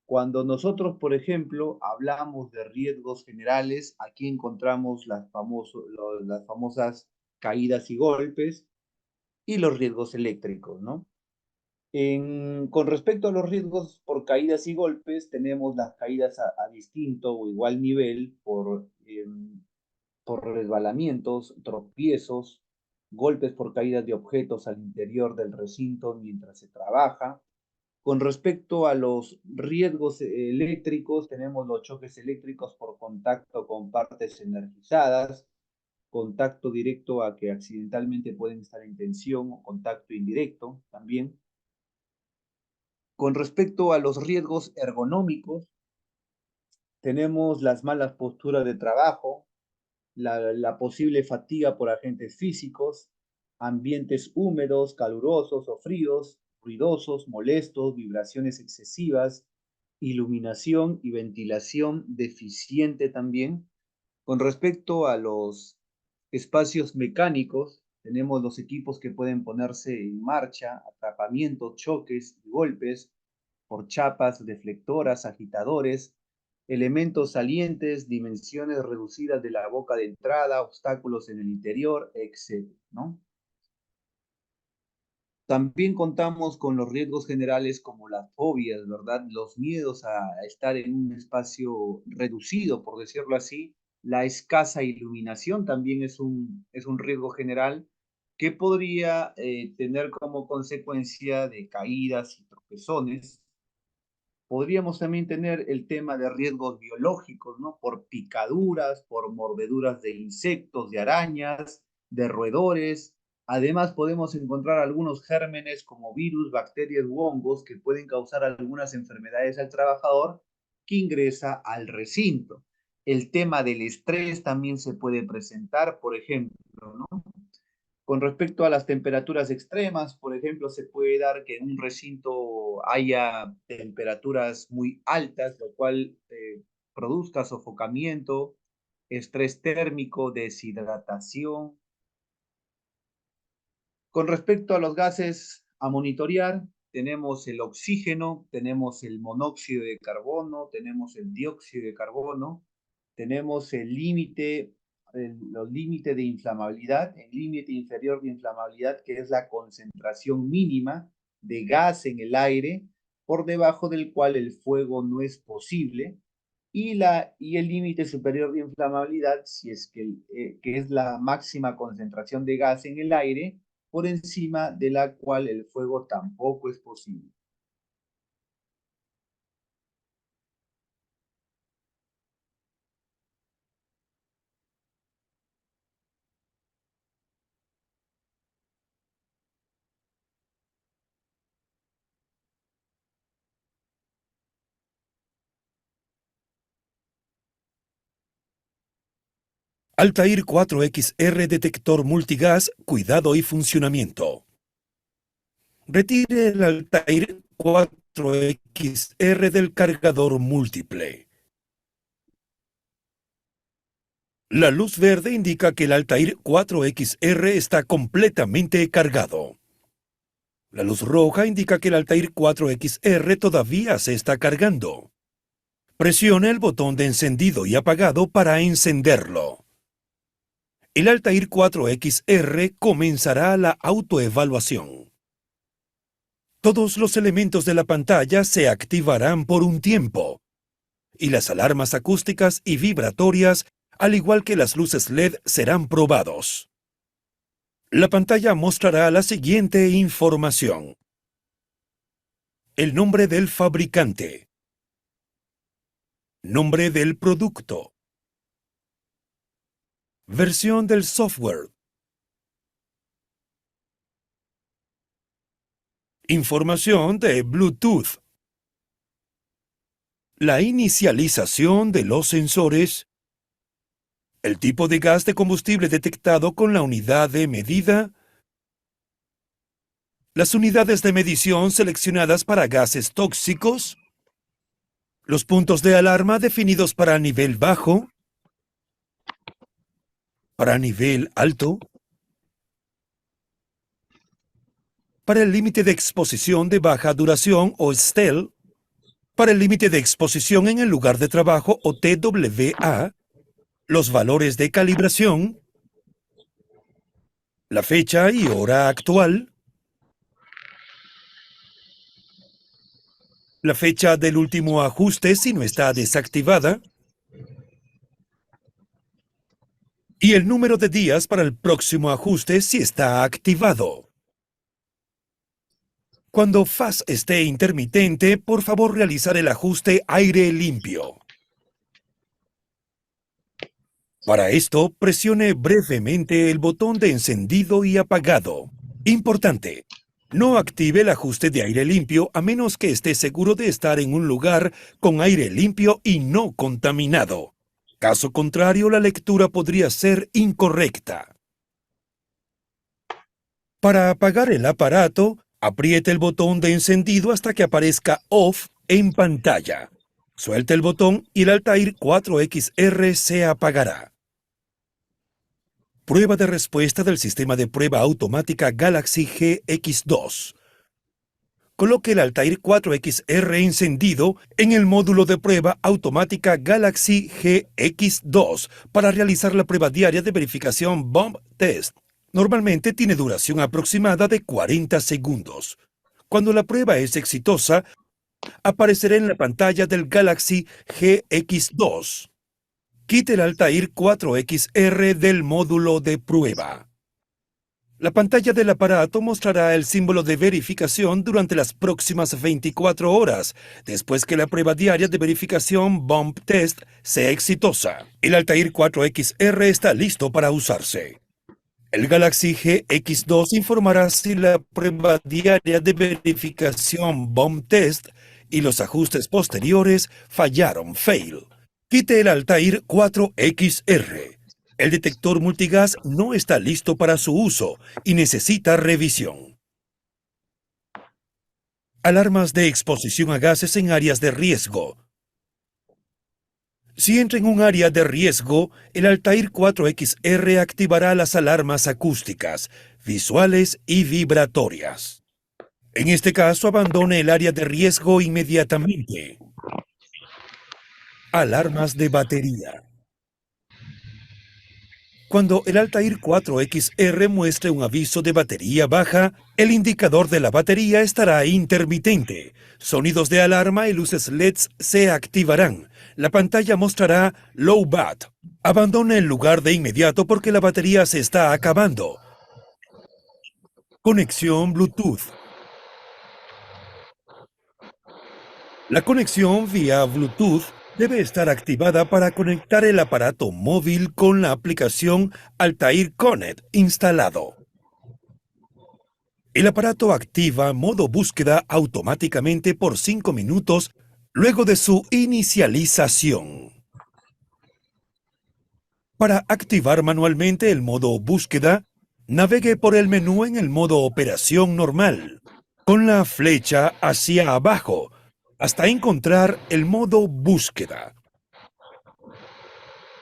Cuando nosotros, por ejemplo, hablamos de riesgos generales, aquí encontramos las famosas caídas y golpes y los riesgos eléctricos, ¿no? Con respecto a los riesgos por caídas y golpes, tenemos las caídas a distinto o igual nivel por resbalamientos, tropiezos, golpes por caídas de objetos al interior del recinto mientras se trabaja. Con respecto a los riesgos eléctricos, tenemos los choques eléctricos por contacto con partes energizadas, contacto directo a que accidentalmente pueden estar en tensión, o contacto indirecto también. Con respecto a los riesgos ergonómicos, tenemos las malas posturas de trabajo, la posible fatiga por agentes físicos, ambientes húmedos, calurosos o fríos, ruidosos, molestos, vibraciones excesivas, iluminación y ventilación deficiente también. Con respecto a los espacios mecánicos, tenemos los equipos que pueden ponerse en marcha, atrapamientos, choques y golpes por chapas, deflectoras, agitadores, elementos salientes, dimensiones reducidas de la boca de entrada, obstáculos en el interior, etc., ¿no? También contamos con los riesgos generales como las fobias, ¿verdad? Los miedos a estar en un espacio reducido, por decirlo así. La escasa iluminación también es un riesgo general que podría tener como consecuencia de caídas y tropezones. Podríamos también tener el tema de riesgos biológicos, ¿no? Por picaduras, por mordeduras de insectos, de arañas, de roedores. Además, podemos encontrar algunos gérmenes como virus, bacterias u hongos que pueden causar algunas enfermedades al trabajador que ingresa al recinto. El tema del estrés también se puede presentar, por ejemplo, ¿no? Con respecto a las temperaturas extremas, por ejemplo, se puede dar que en un recinto haya temperaturas muy altas, lo cual produzca sofocamiento, estrés térmico, deshidratación. Con respecto a los gases a monitorear, tenemos el oxígeno, tenemos el monóxido de carbono, tenemos el dióxido de carbono, tenemos el límite, los límites de inflamabilidad, el límite inferior de inflamabilidad, que es la concentración mínima de gas en el aire, por debajo del cual el fuego no es posible, y el límite superior de inflamabilidad, si es que es la máxima concentración de gas en el aire, por encima de la cual el fuego tampoco es posible. Altair 4XR detector multigas, cuidado y funcionamiento. Retire el Altair 4XR del cargador múltiple. La luz verde indica que el Altair 4XR está completamente cargado. La luz roja indica que el Altair 4XR todavía se está cargando. Presione el botón de encendido y apagado para encenderlo. El Altair 4XR comenzará la autoevaluación. Todos los elementos de la pantalla se activarán por un tiempo, y las alarmas acústicas y vibratorias, al igual que las luces LED, serán probados. La pantalla mostrará la siguiente información: el nombre del fabricante, nombre del producto, versión del software, información de Bluetooth, la inicialización de los sensores, el tipo de gas de combustible detectado con la unidad de medida, las unidades de medición seleccionadas para gases tóxicos, los puntos de alarma definidos para nivel bajo, para nivel alto, para el límite de exposición de baja duración o STEL, para el límite de exposición en el lugar de trabajo o TWA, los valores de calibración, la fecha y hora actual, la fecha del último ajuste si no está desactivada, y el número de días para el próximo ajuste si está activado. Cuando FAS esté intermitente, por favor realizar el ajuste aire limpio. Para esto, presione brevemente el botón de encendido y apagado. Importante, no active el ajuste de aire limpio a menos que esté seguro de estar en un lugar con aire limpio y no contaminado. Caso contrario, la lectura podría ser incorrecta. Para apagar el aparato, apriete el botón de encendido hasta que aparezca OFF en pantalla. Suelte el botón y el Altair 4XR se apagará. Prueba de respuesta del sistema de prueba automática Galaxy GX2. Coloque el Altair 4XR encendido en el módulo de prueba automática Galaxy GX2 para realizar la prueba diaria de verificación Bump Test. Normalmente tiene duración aproximada de 40 segundos. Cuando la prueba es exitosa, aparecerá en la pantalla del Galaxy GX2. Quite el Altair 4XR del módulo de prueba. La pantalla del aparato mostrará el símbolo de verificación durante las próximas 24 horas, después que la prueba diaria de verificación Bump Test sea exitosa. El Altair 4XR está listo para usarse. El Galaxy GX2 informará si la prueba diaria de verificación Bump Test y los ajustes posteriores fallaron fail. Quite el Altair 4XR. El detector multigas no está listo para su uso y necesita revisión. Alarmas de exposición a gases en áreas de riesgo. Si entra en un área de riesgo, el Altair 4XR activará las alarmas acústicas, visuales y vibratorias. En este caso, abandone el área de riesgo inmediatamente. Alarmas de batería. Cuando el Altair 4XR muestre un aviso de batería baja, el indicador de la batería estará intermitente. Sonidos de alarma y luces LEDs se activarán. La pantalla mostrará Low Bat. Abandone el lugar de inmediato porque la batería se está acabando. Conexión Bluetooth. La conexión vía Bluetooth debe estar activada para conectar el aparato móvil con la aplicación Altair Connect instalado. El aparato activa modo búsqueda automáticamente por 5 minutos luego de su inicialización. Para activar manualmente el modo búsqueda, navegue por el menú en el modo operación normal, con la flecha hacia abajo, hasta encontrar el modo búsqueda.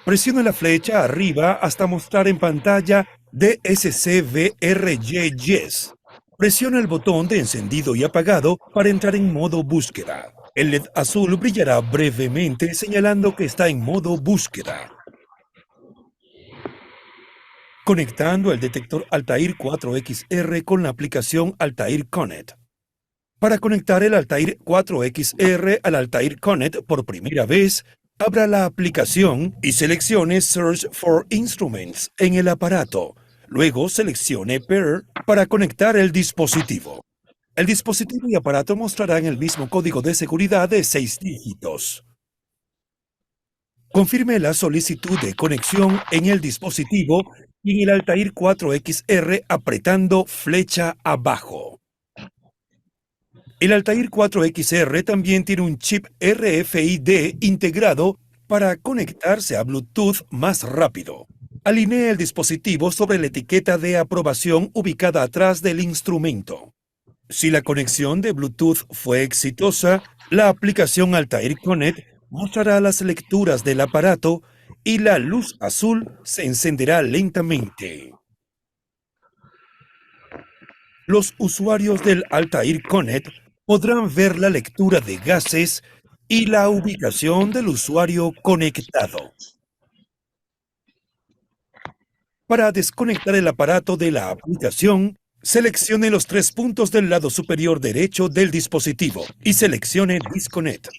Presione la flecha arriba hasta mostrar en pantalla DSC-VRY Yes. Presione el botón de encendido y apagado para entrar en modo búsqueda. El LED azul brillará brevemente señalando que está en modo búsqueda. Conectando el detector Altair 4XR con la aplicación Altair Connect. Para conectar el Altair 4XR al Altair Connect por primera vez, abra la aplicación y seleccione Search for Instruments en el aparato. Luego seleccione Pair para conectar el dispositivo. El dispositivo y aparato mostrarán el mismo código de seguridad de 6 dígitos. Confirme la solicitud de conexión en el dispositivo y en el Altair 4XR apretando flecha abajo. El Altair 4XR también tiene un chip RFID integrado para conectarse a Bluetooth más rápido. Alinee el dispositivo sobre la etiqueta de aprobación ubicada atrás del instrumento. Si la conexión de Bluetooth fue exitosa, la aplicación Altair Connect mostrará las lecturas del aparato y la luz azul se encenderá lentamente. Los usuarios del Altair Connect podrán ver la lectura de gases y la ubicación del usuario conectado. Para desconectar el aparato de la aplicación, seleccione los 3 puntos del lado superior derecho del dispositivo y seleccione Disconnect.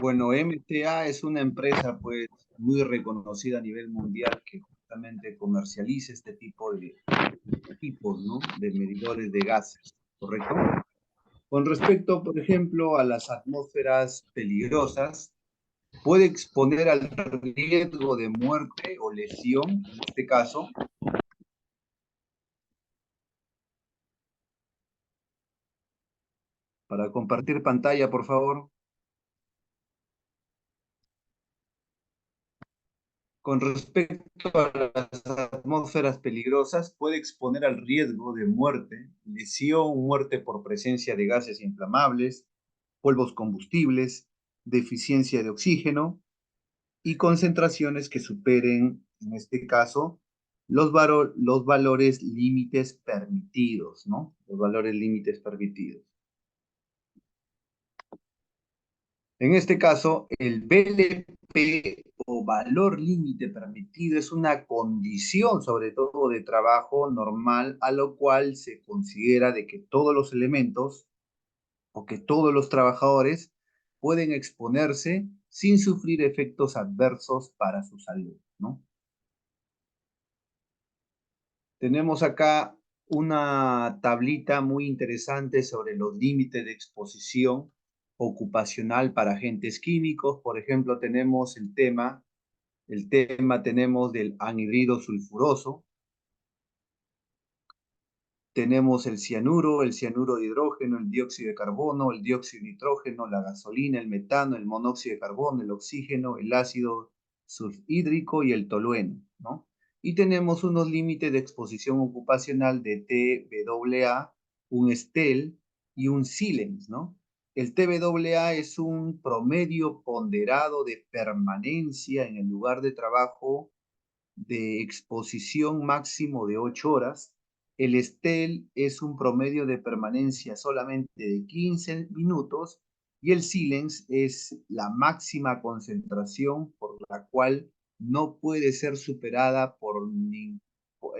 Bueno, MTA es una empresa pues muy reconocida a nivel mundial que justamente comercializa este tipo de equipos, ¿no? De medidores de gases, ¿correcto? Con respecto, por ejemplo, a las atmósferas peligrosas, puede exponer al riesgo de muerte o lesión, en este caso. Para compartir pantalla, por favor. Con respecto a las atmósferas peligrosas, puede exponer al riesgo de muerte, lesión, muerte por presencia de gases inflamables, polvos combustibles, deficiencia de oxígeno y concentraciones que superen, en este caso, los valores límites permitidos, ¿no? Los valores límites permitidos. En este caso, el VLP o valor límite permitido es una condición, sobre todo de trabajo normal, a lo cual se considera de que todos los elementos o que todos los trabajadores pueden exponerse sin sufrir efectos adversos para su salud, ¿no? Tenemos acá una tablita muy interesante sobre los límites de exposición ocupacional para agentes químicos. Por ejemplo, tenemos tenemos del anhidrido sulfuroso, tenemos el cianuro de hidrógeno, el dióxido de carbono, el dióxido de nitrógeno, la gasolina, el metano, el monóxido de carbono, el oxígeno, el ácido sulfhídrico y el tolueno, ¿no? Y tenemos unos límites de exposición ocupacional de TWA, un STEL y un SILENS, ¿no? El TWA es un promedio ponderado de permanencia en el lugar de trabajo de exposición máximo de 8 horas. El STEL es un promedio de permanencia solamente de 15 minutos y el SILENS es la máxima concentración por la cual no puede ser superada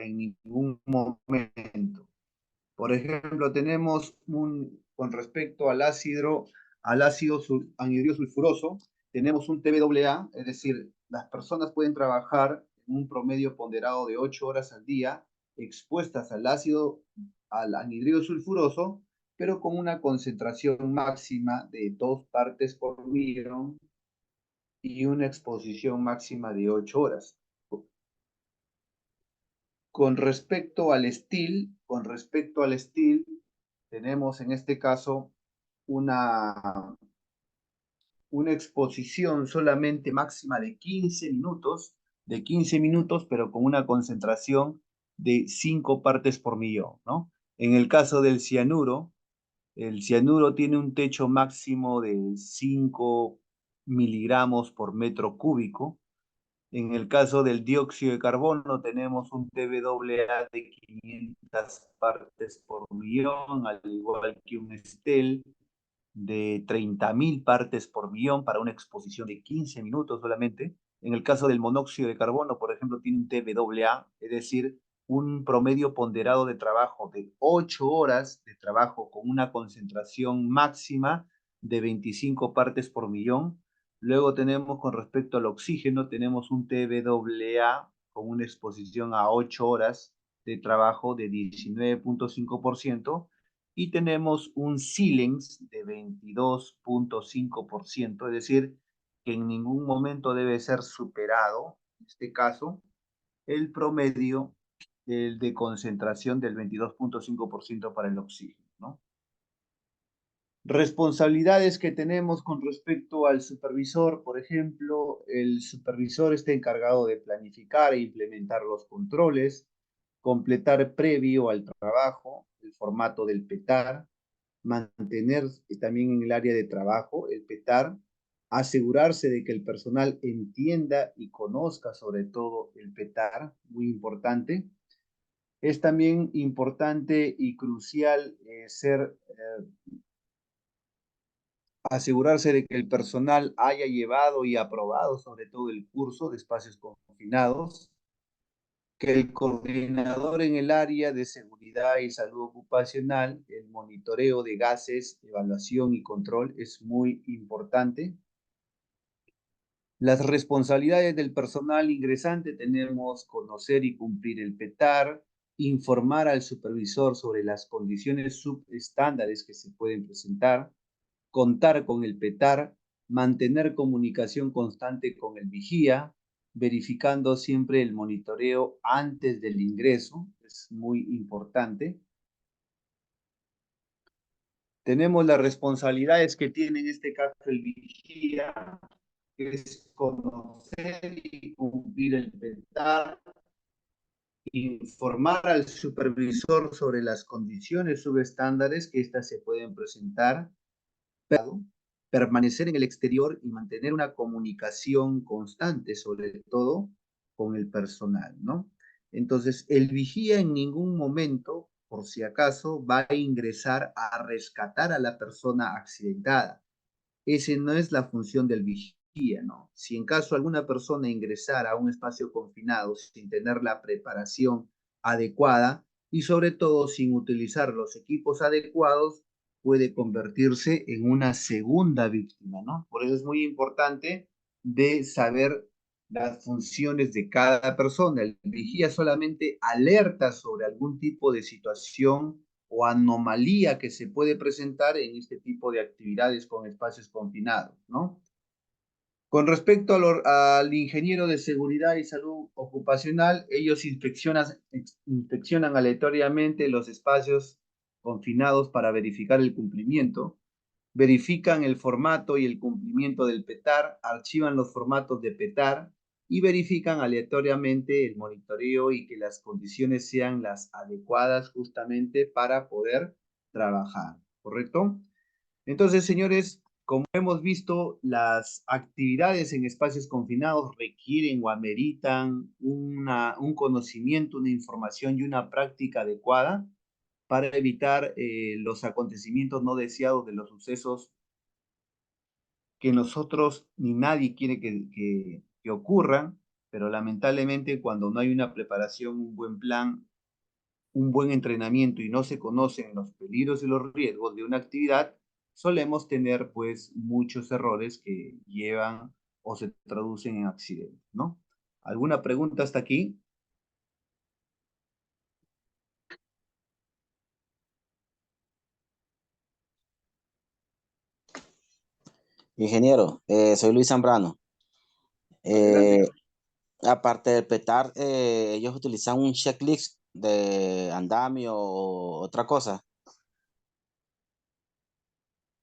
en ningún momento. Por ejemplo, tenemos con respecto al ácido anhidro sulfuroso, tenemos un TWA, es decir, las personas pueden trabajar en un promedio ponderado de 8 horas al día expuestas al anhidrido sulfuroso, pero con una concentración máxima de 2 partes por millón y una exposición máxima de 8 horas. Con respecto al steel, tenemos en este caso una exposición solamente máxima de 15 minutos, pero con una concentración de 5 partes por millón, ¿no? En el caso del cianuro, el cianuro tiene un techo máximo de 5 miligramos por metro cúbico. En el caso del dióxido de carbono tenemos un TWA de 500 partes por millón, al igual que un STEL de 30.000 partes por millón para una exposición de 15 minutos solamente. En el caso del monóxido de carbono, por ejemplo, tiene un TWA, es decir, un promedio ponderado de trabajo de 8 horas de trabajo con una concentración máxima de 25 partes por millón. Luego tenemos con respecto al oxígeno, tenemos un TWA con una exposición a 8 horas de trabajo de 19.5% y tenemos un SILENS de 22.5%, es decir, que en ningún momento debe ser superado, en este caso, el promedio de concentración del 22.5% para el oxígeno, ¿no? Responsabilidades que tenemos con respecto al supervisor, por ejemplo, el supervisor está encargado de planificar e implementar los controles, completar previo al trabajo el formato del PETAR, mantener también en el área de trabajo el PETAR, asegurarse de que el personal entienda y conozca sobre todo el PETAR, muy importante. Es también importante y crucial asegurarse de que el personal haya llevado y aprobado sobre todo el curso de espacios confinados, que el coordinador en el área de seguridad y salud ocupacional, el monitoreo de gases, evaluación y control es muy importante. Las responsabilidades del personal ingresante tenemos conocer y cumplir el PETAR, informar al supervisor sobre las condiciones subestándares que se pueden presentar, contar con el PETAR, mantener comunicación constante con el vigía, verificando siempre el monitoreo antes del ingreso, es muy importante. Tenemos las responsabilidades que tiene en este caso el vigía, que es conocer y cumplir el PETAR, informar al supervisor sobre las condiciones subestándares que éstas se pueden presentar, permanecer en el exterior y mantener una comunicación constante, sobre todo con el personal, ¿no? Entonces, el vigía en ningún momento, por si acaso, va a ingresar a rescatar a la persona accidentada. Esa no es la función del vigía, ¿no? Si en caso alguna persona ingresara a un espacio confinado sin tener la preparación adecuada y sobre todo sin utilizar los equipos adecuados, puede convertirse en una segunda víctima, ¿no? Por eso es muy importante de saber las funciones de cada persona. El vigía solamente alerta sobre algún tipo de situación o anomalía que se puede presentar en este tipo de actividades con espacios confinados, ¿no? Con respecto al ingeniero de seguridad y salud ocupacional, ellos inspeccionan aleatoriamente los espacios confinados para verificar el cumplimiento, verifican el formato y el cumplimiento del PETAR, archivan los formatos de PETAR y verifican aleatoriamente el monitoreo y que las condiciones sean las adecuadas justamente para poder trabajar, ¿correcto? Entonces, señores, como hemos visto, las actividades en espacios confinados requieren o ameritan un conocimiento, una información y una práctica adecuada para evitar los acontecimientos no deseados de los sucesos que nosotros ni nadie quiere que ocurran, pero lamentablemente cuando no hay una preparación, un buen plan, un buen entrenamiento y no se conocen los peligros y los riesgos de una actividad, solemos tener pues muchos errores que llevan o se traducen en accidentes, ¿no? ¿Alguna pregunta hasta aquí? Ingeniero, soy Luis Zambrano. Aparte del PETAR, ellos utilizan un checklist de andamio o otra cosa.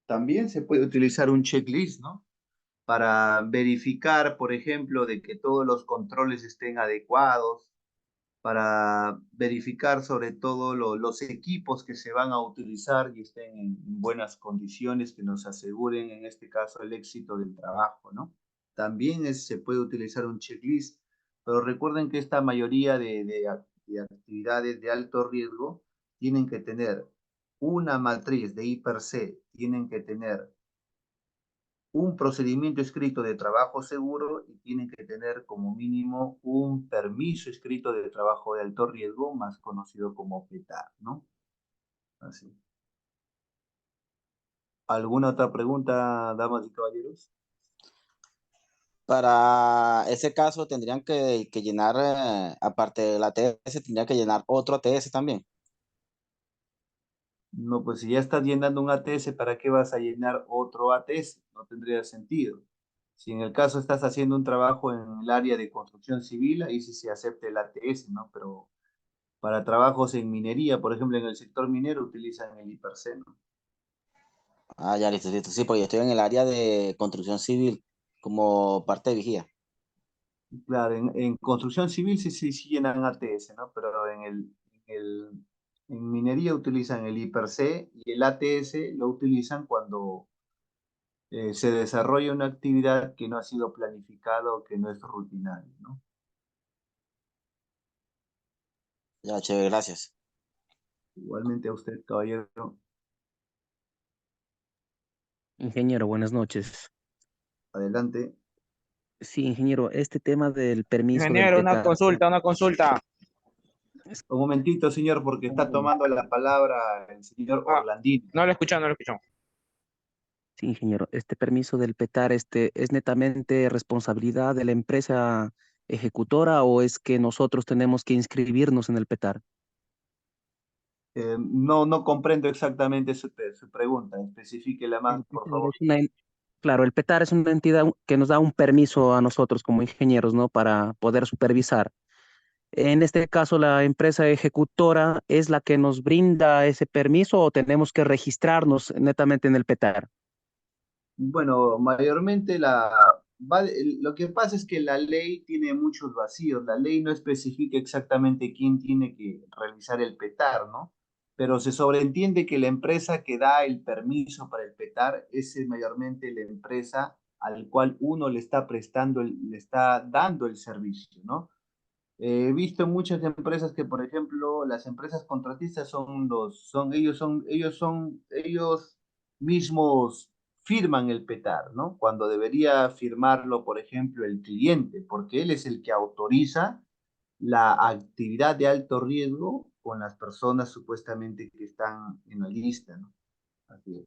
También se puede utilizar un checklist, ¿no? Para verificar, por ejemplo, de que todos los controles estén adecuados, para verificar sobre todo los equipos que se van a utilizar y estén en buenas condiciones, que nos aseguren en este caso el éxito del trabajo, ¿no? También se puede utilizar un checklist, pero recuerden que esta mayoría de actividades de alto riesgo tienen que tener una matriz de I per C, tienen que tener un procedimiento escrito de trabajo seguro y tienen que tener como mínimo un permiso escrito de trabajo de alto riesgo, más conocido como PETAR, ¿no? Así. ¿Alguna otra pregunta, damas y caballeros? Para ese caso tendrían que llenar, aparte del ATS, tendrían que llenar otro ATS también. No, pues si ya estás llenando un ATS, ¿para qué vas a llenar otro ATS? No tendría sentido. Si en el caso estás haciendo un trabajo en el área de construcción civil, ahí sí se acepta el ATS, ¿no? Pero para trabajos en minería, por ejemplo, en el sector minero utilizan el I per C, ¿no? Ah, ya, listo, listo. Sí, porque yo estoy en el área de construcción civil como parte de vigía. Claro, en construcción civil sí llenan ATS, ¿no? Pero en minería utilizan el I+C y el ATS lo utilizan cuando se desarrolla una actividad que no ha sido planificada o que no es rutinaria, ¿no? Ya, chévere, gracias. Igualmente a usted, caballero. Ingeniero, buenas noches. Adelante. Sí, ingeniero, este tema del permiso del Ingeniero, PETAR. una consulta. Un momentito, señor, porque está tomando la palabra el señor Orlandino. No lo escucho, no lo escucho. Sí, ingeniero, este permiso del PETAR, ¿es netamente responsabilidad de la empresa ejecutora o es que nosotros tenemos que inscribirnos en el PETAR? No comprendo exactamente su pregunta. Especifíquela más, por favor. Claro, el PETAR es una entidad que nos da un permiso a nosotros como ingenieros, ¿no? Para poder supervisar. En este caso, la empresa ejecutora es la que nos brinda ese permiso o tenemos que registrarnos netamente en el PETAR. Bueno, mayormente lo que pasa es que la ley tiene muchos vacíos. La ley no especifica exactamente quién tiene que realizar el PETAR, ¿no? Pero se sobreentiende que la empresa que da el permiso para el PETAR es mayormente la empresa al cual uno le está prestando, le está dando el servicio, ¿no? He visto muchas empresas que, por ejemplo, las empresas contratistas ellos mismos firman el PETAR, ¿no? Cuando debería firmarlo, por ejemplo, el cliente, porque él es el que autoriza la actividad de alto riesgo con las personas supuestamente que están en la lista, ¿no? Así es.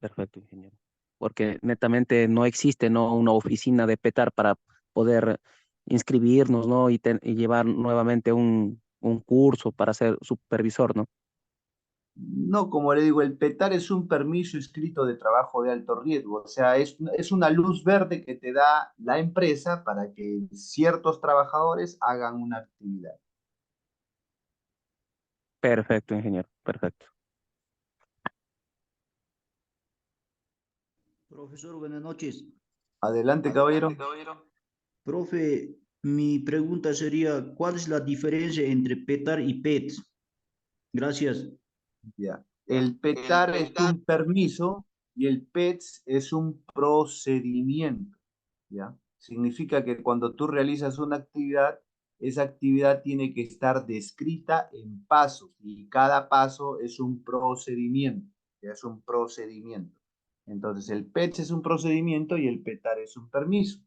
Perfecto, ingeniero. Porque netamente no existe, ¿no? Una oficina de PETAR para poder inscribirnos, ¿no? Y llevar nuevamente un curso para ser supervisor, ¿no? No, como le digo, el PETAR es un permiso escrito de trabajo de alto riesgo, o sea, es una luz verde que te da la empresa para que ciertos trabajadores hagan una actividad. Perfecto, ingeniero. Perfecto. Profesor, buenas noches. Adelante, caballero. Profe, mi pregunta sería, ¿cuál es la diferencia entre PETAR y PETS? Gracias. Ya. El PETAR es un permiso y el PETS es un procedimiento, ¿ya? Significa que cuando tú realizas una actividad, esa actividad tiene que estar descrita en pasos y cada paso es un procedimiento, ya es un procedimiento. Entonces, el PETS es un procedimiento y el PETAR es un permiso.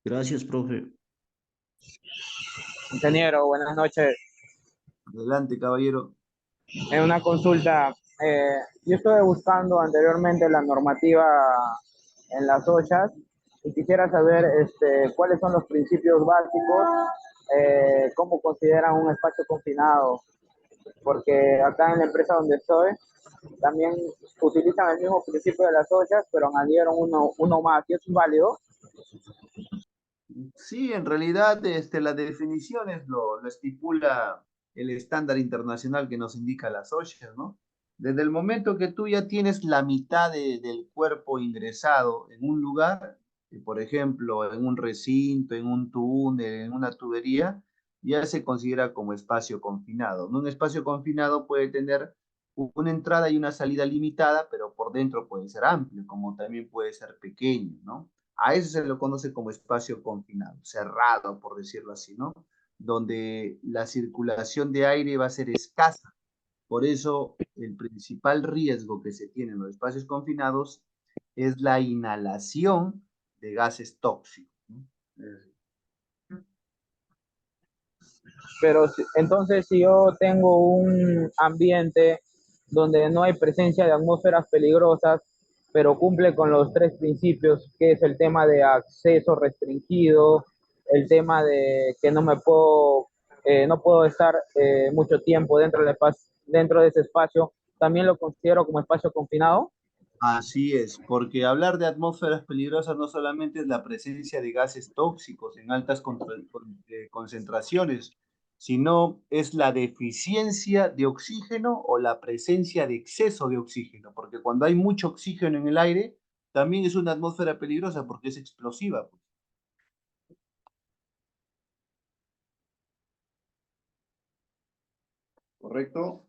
Gracias, profe. Ingeniero, buenas noches. Adelante, caballero. En una consulta, yo estuve buscando anteriormente la normativa en las ollas y quisiera saber cuáles son los principios básicos, cómo consideran un espacio confinado, porque acá en la empresa donde estoy también utilizan el mismo principio de las ollas, pero añadieron uno más, ¿y eso es válido? Sí, en realidad las definiciones lo estipula el estándar internacional que nos indica las OSHA, ¿no? Desde el momento que tú ya tienes la mitad del cuerpo ingresado en un lugar, por ejemplo, en un recinto, en un túnel, en una tubería, ya se considera como espacio confinado, ¿no? Un espacio confinado puede tener una entrada y una salida limitada, pero por dentro puede ser amplio, como también puede ser pequeño, ¿no? A eso se lo conoce como espacio confinado, cerrado, por decirlo así, ¿no? Donde la circulación de aire va a ser escasa. Por eso, el principal riesgo que se tiene en los espacios confinados es la inhalación de gases tóxicos, ¿no? Pero entonces si yo tengo un ambiente donde no hay presencia de atmósferas peligrosas, pero cumple con los tres principios, que es el tema de acceso restringido, el tema de que no puedo estar mucho tiempo dentro de ese espacio, también lo considero como espacio confinado. Así es, porque hablar de atmósferas peligrosas no solamente es la presencia de gases tóxicos en altas concentraciones, sino es la deficiencia de oxígeno o la presencia de exceso de oxígeno, porque cuando hay mucho oxígeno en el aire, también es una atmósfera peligrosa porque es explosiva, pues. ¿Correcto?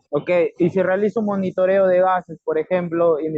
Ok, y si realizo un monitoreo de gases, por ejemplo, y mis